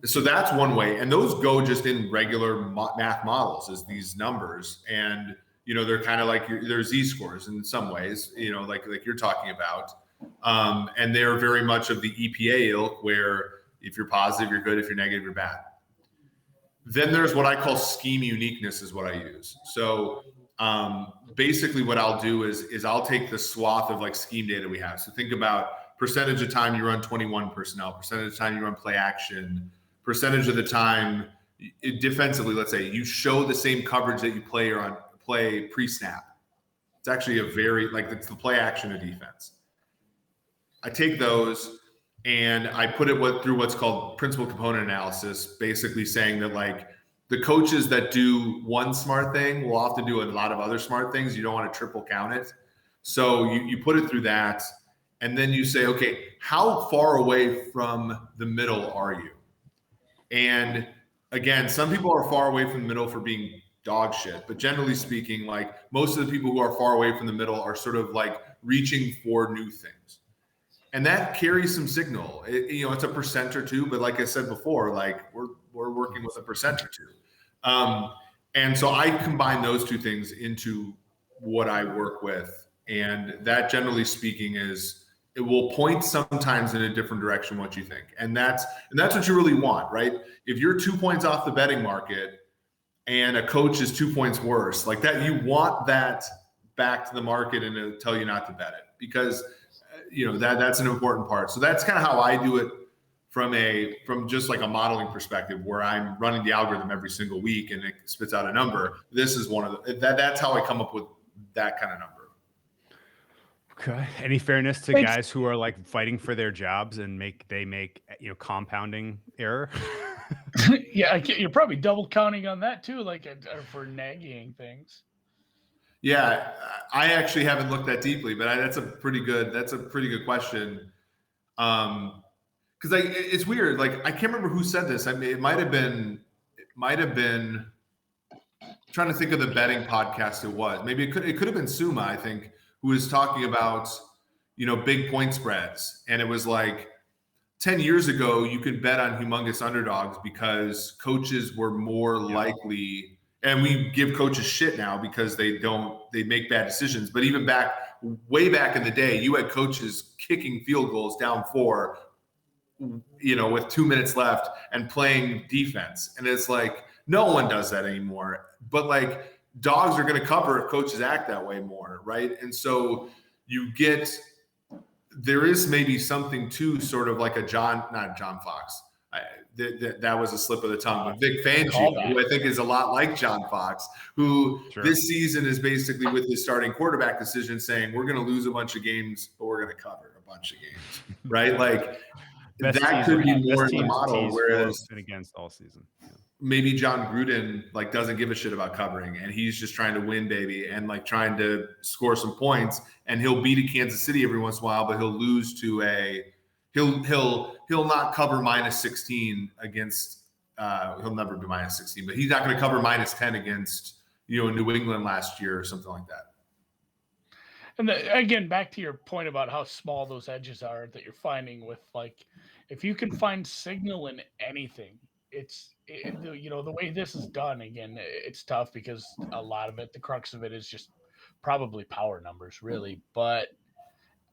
Speaker 4: so that's one way. And those go just in regular math models as these numbers. And they're kind of like they're Z-scores in some ways, like you're talking about. And they're very much of the EPA ilk, where if you're positive, you're good. If you're negative, you're bad. Then there's what I call scheme uniqueness is what I use. So basically what I'll do is I'll take the swath of like scheme data we have. So think about percentage of time you run 21 personnel, percentage of time you run play action, percentage of the time defensively, let's say you show the same coverage that you play pre-snap. It's actually it's the play action of defense. I take those and I put it through what's called principal component analysis, basically saying that like the coaches that do one smart thing will often do a lot of other smart things. You don't want to triple count it. So you put it through that, and then you say, okay, how far away from the middle are you? And again, some people are far away from the middle for being dog shit, but generally speaking, like most of the people who are far away from the middle are sort of like reaching for new things. And that carries some signal. It's a percent or two, but like I said before, like we're working with a percent or two. And so I combine those two things into what I work with. And that, generally speaking, it will point sometimes in a different direction what you think. And that's what you really want, right? If you're 2 points off the betting market and a coach is 2 points worse, like that, you want that back to the market and it'll tell you not to bet it, because that's an important part. So that's kind of how I do it from just like a modeling perspective, where I'm running the algorithm every single week and it spits out a number. This is one of that's how I come up with that kind of number.
Speaker 2: Okay. Any fairness to guys who are like fighting for their jobs and make compounding error?
Speaker 3: Yeah, you're probably double counting on that too, like for nagging things.
Speaker 4: Yeah, I actually haven't looked that deeply, but that's a pretty good question. Because it's weird. Like I can't remember who said this. I mean, it might have been. I'm trying to think of the betting podcast it was. Maybe it could have been Suma, I think, who was talking about big point spreads, and it was like 10 years ago you could bet on humongous underdogs because coaches were more likely. And we give coaches shit now because they make bad decisions. But even way back in the day, you had coaches kicking field goals down 4, with 2 minutes left and playing defense. And it's like, no one does that anymore. But like dogs are going to cover if coaches act that way more, right? And so there is maybe something to sort of like not John Fox. That was a slip of the tongue, but Vic Fangio, who I think is a lot like John Fox, who this season is basically with his starting quarterback decision saying, we're going to lose a bunch of games, but we're going to cover a bunch of games, right? Like that could be more in the model. Whereas
Speaker 2: been against all season. Yeah.
Speaker 4: Maybe John Gruden like doesn't give a shit about covering, and he's just trying to win, baby, and like trying to score some points. And he'll beat a Kansas City every once in a while, but he'll lose to he'll not cover -16 against. He'll never be -16, but he's not going to cover -10 against New England last year or something like that.
Speaker 3: And again, back to your point about how small those edges are that you're finding with, like, if you can find signal in anything, the way this is done, again, it's tough because a lot of it, the crux of it is just probably power numbers, really. But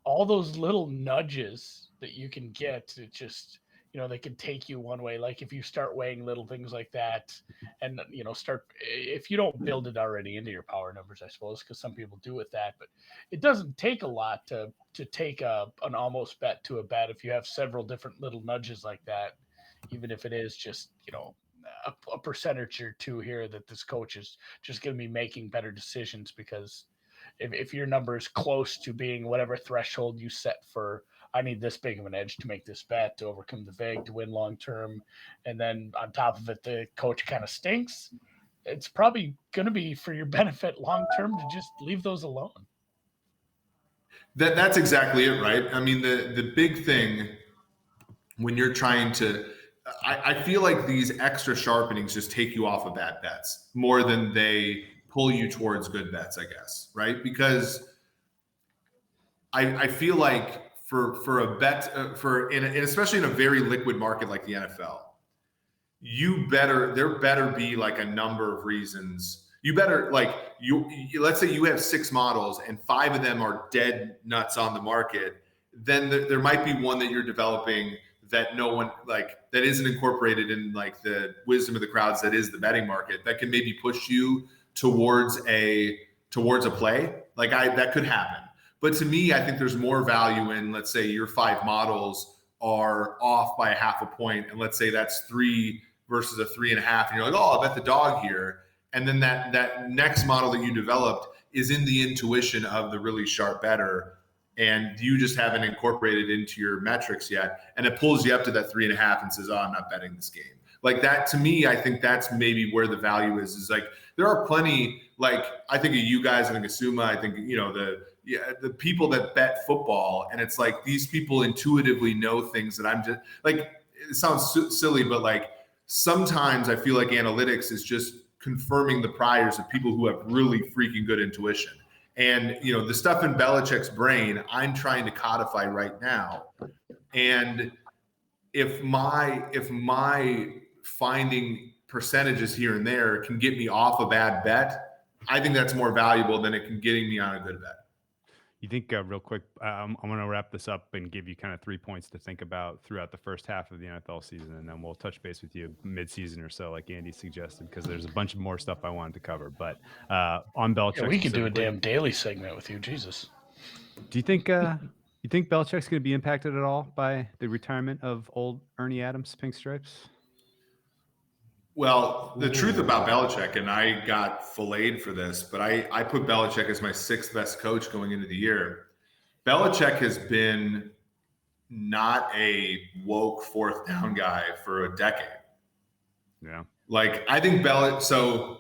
Speaker 3: all those little nudges that you can get, it just, they can take you one way. Like if you start weighing little things like that and, if you don't build it already into your power numbers, I suppose, because some people do with that, but it doesn't take a lot to take an almost bet to a bet if you have several different little nudges like that, even if it is just, a percentage or two here that this coach is just going to be making better decisions, because if your number is close to being whatever threshold you set for, I need this big of an edge to make this bet to overcome the vig to win long term, and then on top of it, the coach kind of stinks, it's probably going to be for your benefit long term to just leave those alone.
Speaker 4: That's exactly it, right? I mean, the big thing when you're trying to, I feel like these extra sharpenings just take you off of bad bets more than they pull you towards good bets, I guess, right? Because I feel like for a bet, and especially in a very liquid market like the NFL, there better be like a number of reasons. You better let's say you have 6 models and 5 of them are dead nuts on the market. Then there might be one that you're developing that no one that isn't incorporated in like the wisdom of the crowds that is the betting market, that can maybe push you towards a play. That could happen. But to me, I think there's more value in, let's say your 5 models are off by 0.5 point, and let's say that's 3 versus a 3.5, and you're like, oh, I bet the dog here. And then that next model that you developed is in the intuition of the really sharp bettor, and you just haven't incorporated into your metrics yet. And it pulls you up to that 3.5 and says, oh, I'm not betting this game. Like that, to me, I think that's maybe where the value is like, there are plenty, I think of you guys, I think of Suma, I think, the people that bet football, and it's like these people intuitively know things that I'm just like, it sounds silly, but sometimes I feel like analytics is just confirming the priors of people who have really freaking good intuition. And, the stuff in Belichick's brain, I'm trying to codify right now. And if my finding percentages here and there can get me off a bad bet, I think that's more valuable than it can getting me on a good bet.
Speaker 2: You think real quick, I'm going to wrap this up and give you kind of 3 points to think about throughout the first half of the NFL season, and then we'll touch base with you mid-season or so, like Andy suggested, because there's a bunch of more stuff I wanted to cover. But on Belichick,
Speaker 3: we could do a damn daily segment with you, Jesus.
Speaker 2: Do you think Belichick's going to be impacted at all by the retirement of old Ernie Adams' pink stripes?
Speaker 4: Well, the truth about Belichick, and I got filleted for this, but I put Belichick as my 6th best coach going into the year. Belichick has been not a woke 4th down guy for a decade.
Speaker 2: Yeah.
Speaker 4: I think so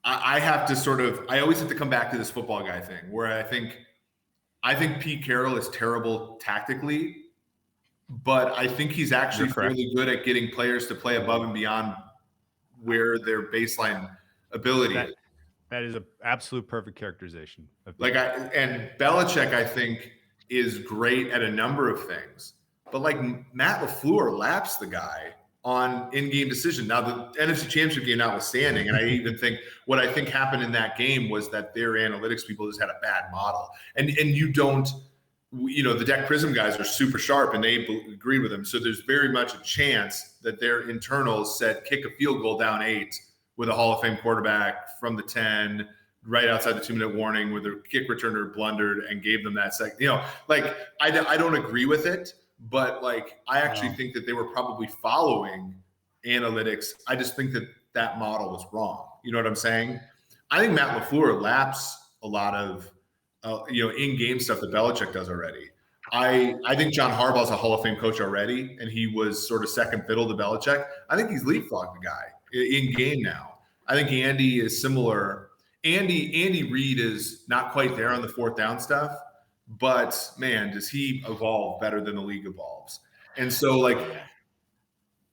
Speaker 4: I have to I always have to come back to this football guy thing where I think Pete Carroll is terrible tactically, but I think he's actually really good at getting players to play above and beyond where their baseline ability is.
Speaker 2: That is an absolute perfect characterization.
Speaker 4: And Belichick, I think, is great at a number of things, but Matt LaFleur laps the guy on in-game decision. Now, the NFC Championship game notwithstanding, and I even think what I think happened in that game was that their analytics people just had a bad model. And you don't, the Deck Prism guys are super sharp, and they agreed with him. So there's very much a chance that their internals said kick a field goal down 8 with a Hall of Fame quarterback from the 10, right outside the 2-minute warning, where the kick returner blundered and gave them that second. I don't agree with it, but I actually think that they were probably following analytics. I just think that model was wrong. You know what I'm saying? I think Matt LaFleur laps a lot of in-game stuff that Belichick does already. I think John Harbaugh's a Hall of Fame coach already, and he was sort of second fiddle to Belichick. I think he's leapfrogged the guy in game now. I think Andy is similar. Andy Reid is not quite there on the fourth down stuff, but man, does he evolve better than the league evolves. And so, like,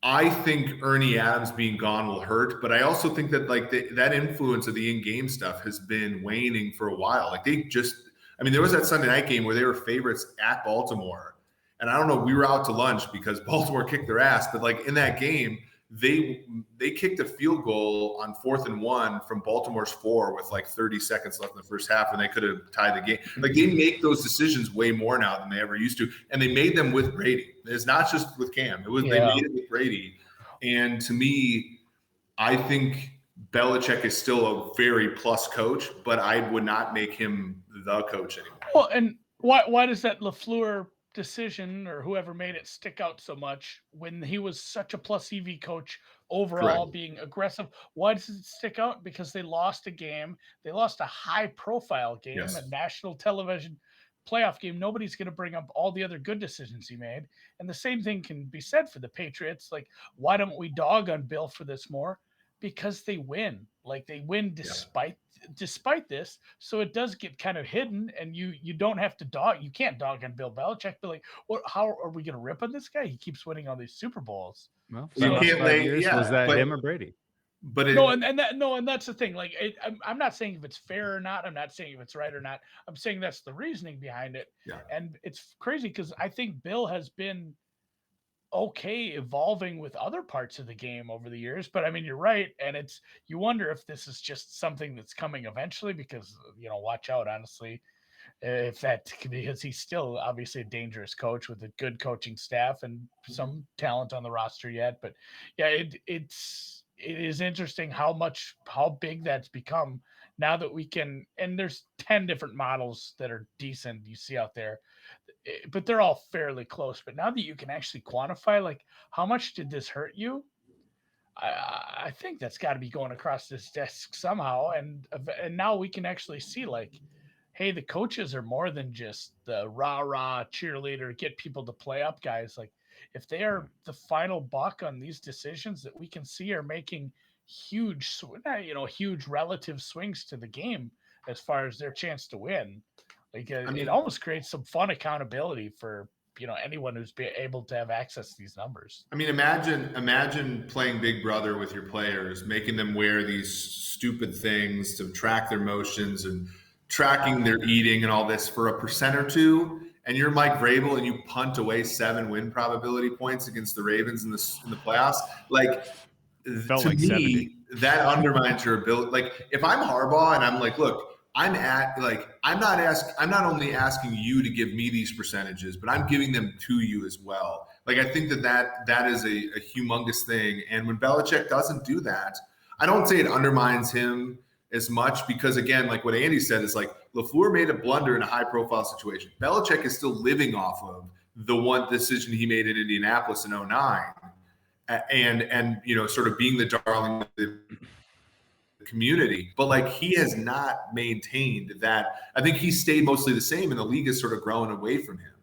Speaker 4: I think Ernie Adams being gone will hurt, but I also think that like that influence of the in-game stuff has been waning for a while. Like there was that Sunday night game where they were favorites at Baltimore, and I don't know, we were out to lunch because Baltimore kicked their ass, but like in that game, they kicked a field goal on 4th and 1 from Baltimore's 4 with like 30 seconds left in the first half, and they could have tied the game. Like they make those decisions way more now than they ever used to, and they made them with Brady. It's not just with Cam. They made it with Brady, and to me, I think Belichick is still a very plus coach, but I would not make him the coach anymore.
Speaker 3: Well, and why does that LaFleur decision or whoever made it stick out so much when he was such a plus EV coach overall? Correct. Being aggressive? Why does it stick out? Because they lost a game. They lost a high profile game, yes, a national television playoff game. Nobody's going to bring up all the other good decisions he made. And the same thing can be said for the Patriots. Like, why don't we dog on Bill for this more? Because they win. Like they win despite this. So it does get kind of hidden, and you don't have to dog. You can't dog on Bill Belichick. But like, how are we going to rip on this guy? He keeps winning all these Super Bowls.
Speaker 2: Well, so you can't was that him or Brady?
Speaker 4: But
Speaker 3: and that's the thing. Like, I'm not saying if it's fair or not. I'm not saying if it's right or not. I'm saying that's the reasoning behind it.
Speaker 4: Yeah.
Speaker 3: And it's crazy because I think Bill has been okay evolving with other parts of the game over the years, but I mean, you're right, and you wonder if this is just something that's coming eventually, because watch out, honestly, if that, because he's still obviously a dangerous coach with a good coaching staff and some talent on the roster yet. But yeah, it is interesting how big that's become now that we can, and there's 10 different models that are decent you see out there, but they're all fairly close. But now that you can actually quantify, like, how much did this hurt you? I think that's got to be going across this desk somehow. And now we can actually see, like, hey, the coaches are more than just the rah-rah cheerleader, get people to play up guys. Like, if they are the final buck on these decisions that we can see are making huge relative swings to the game as far as their chance to win. Like, it almost creates some fun accountability for anyone who's able to have access to these numbers.
Speaker 4: I mean, imagine playing Big Brother with your players, making them wear these stupid things to track their motions and tracking their eating and all this for a % or two, and you're Mike Vrabel and you punt away 7 win probability points against the Ravens in the playoffs. Like, to me, 70. That undermines your ability. Like, if I'm Harbaugh and I'm like, look, I'm not only asking you to give me these percentages, but I'm giving them to you as well. Like, I think that is a humongous thing. And when Belichick doesn't do that, I don't say it undermines him as much, because again, like what Andy said, is like LaFleur made a blunder in a high profile situation. Belichick is still living off of the one decision he made in Indianapolis in 2009 and sort of being the darling of the community, but like, he has not maintained that. I think he stayed mostly the same, and the league has sort of grown away from him.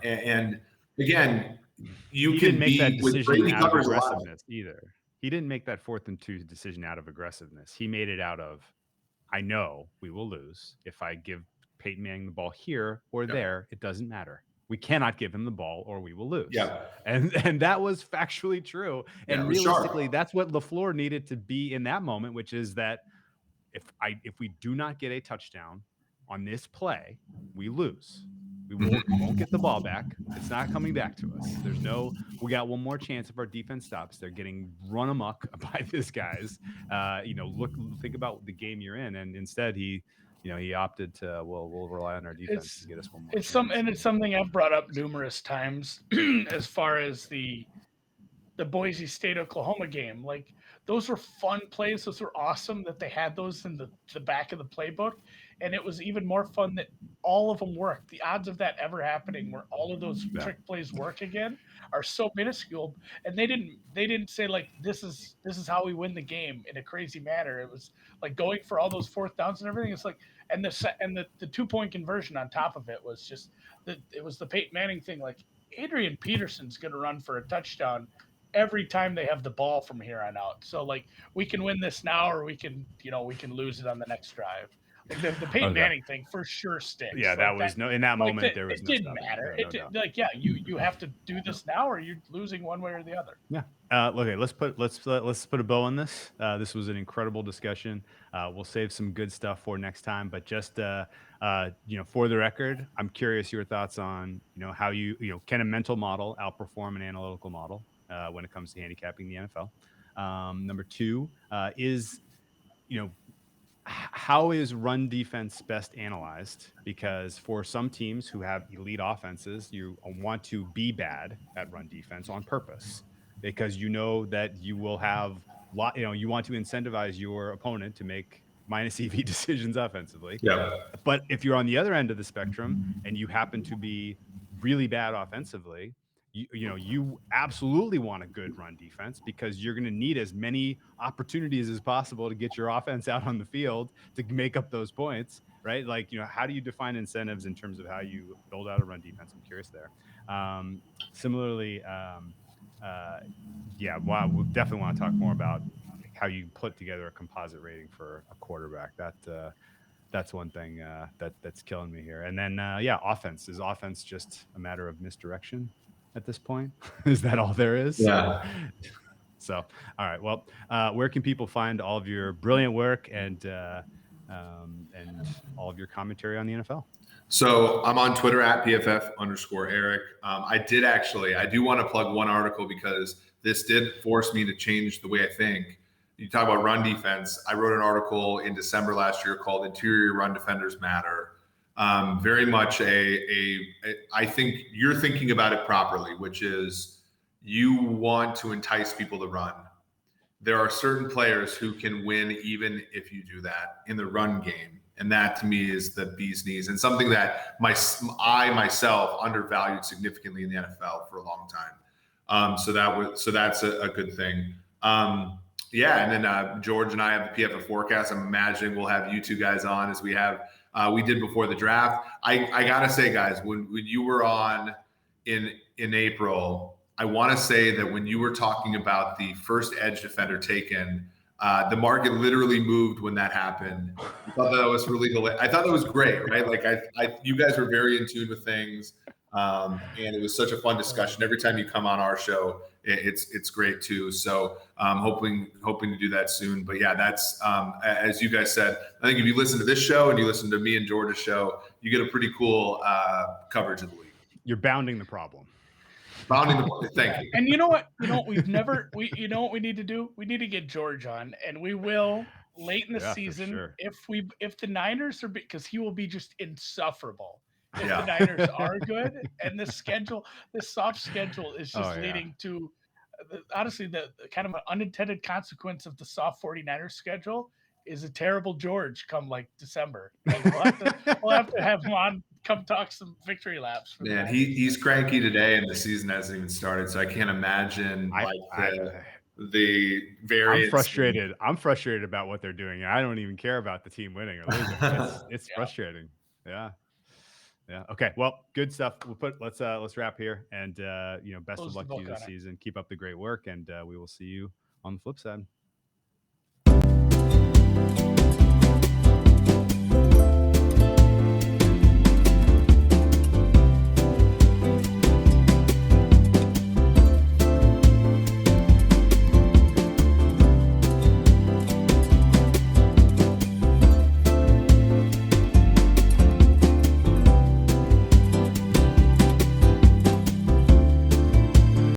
Speaker 4: And again, he can make that decision
Speaker 2: out of aggressiveness either. He didn't make that 4th and 2 decision out of aggressiveness. He made it out of, I know we will lose if I give Peyton Manning the ball here or there. It doesn't matter. We cannot give him the ball or we will lose.
Speaker 4: Yeah.
Speaker 2: And that was factually true. And realistically, that's what LaFleur needed to be in that moment, which is that if we do not get a touchdown on this play, we lose. We won't get the ball back. It's not coming back to us. We got one more chance if our defense stops. They're getting run amok by these guys. Think about the game you're in. And instead he opted to, we'll rely on our defense to get us one more.
Speaker 3: It's something I've brought up numerous times as far as the Boise State Oklahoma game. Like, those were fun plays. Those were awesome that they had those in the back of the playbook. And it was even more fun that all of them worked. The odds of that ever happening where all of those trick plays work again are so minuscule. And they didn't say like, this is how we win the game in a crazy manner. It was like going for all those fourth downs and everything. It's like, and the 2-point conversion on top of it was just it was the Peyton Manning thing. Like Adrian Peterson's going to run for a touchdown every time they have the ball from here on out. So like we can win this now, or we can lose it on the next drive. Like the Peyton Manning thing for sure stinks.
Speaker 2: Yeah,
Speaker 3: like
Speaker 2: that was in that moment there was
Speaker 3: it
Speaker 2: no
Speaker 3: didn't matter. You have to do this now, or you're losing one way or the other.
Speaker 2: Yeah. Okay, let's put a bow on this. This was an incredible discussion. We'll save some good stuff for next time, but just for the record, I'm curious your thoughts on how can a mental model outperform an analytical model when it comes to handicapping the NFL. Number two is how is run defense best analyzed? Because for some teams who have elite offenses, you want to be bad at run defense on purpose, because that you will have you want to incentivize your opponent to make minus EV decisions offensively.
Speaker 4: Yeah.
Speaker 2: But if you're on the other end of the spectrum and you happen to be really bad offensively, you absolutely want a good run defense, because you're going to need as many opportunities as possible to get your offense out on the field to make up those points, right? Like, how do you define incentives in terms of how you build out a run defense? I'm curious there. Similarly, we'll definitely want to talk more about how you put together a composite rating for a quarterback. That's one thing that's killing me here. And then, offense. Is offense just a matter of misdirection at this point? Is that all there is?
Speaker 4: Yeah.
Speaker 2: So, all right. Well, where can people find all of your brilliant work and all of your commentary on the NFL?
Speaker 4: So I'm on Twitter at PFF_Eric. I do want to plug one article, because this did force me to change the way I think. You talk about run defense. I wrote an article in December last year called "Interior Run Defenders Matter." Very much I think you're thinking about it properly, which is you want to entice people to run. There are certain players who can win even if you do that in the run game. And that to me is the bee's knees, and something that I myself undervalued significantly in the NFL for a long time. So that's a good thing. And then George and I have the PFF forecast. I'm imagining we'll have you two guys on, as we did before the draft. I gotta say, guys, when you were on in April, I want to say that when you were talking about the first edge defender taken, the market literally moved when that happened. I thought that was really hilarious. I thought that was great, right? Like you guys were very in tune with things, and it was such a fun discussion. Every time you come on our show, it's great too. So hoping to do that soon. But yeah, that's as you guys said. I think if you listen to this show and you listen to me and George's show, you get a pretty cool coverage of the league.
Speaker 2: You're bounding the problem.
Speaker 4: Thank you.
Speaker 3: And you know what we need to do? We need to get George on, and we will late in the season,
Speaker 2: sure.
Speaker 3: if the Niners are, because he will be just insufferable if the Niners are good, and the soft schedule is just leading to honestly the kind of an unintended consequence of the soft 49ers schedule is a terrible George come like December. Like, we'll have to have him on, come talk some victory laps.
Speaker 4: Man, he's cranky today, and the season hasn't even started, so I can't imagine the variance.
Speaker 2: I'm frustrated about what they're doing. I don't even care about the team winning or losing. It's frustrating. Yeah. Okay. Well, good stuff. Let's wrap here, and best of luck to you this season. Keep up the great work, and we will see you on the flip side.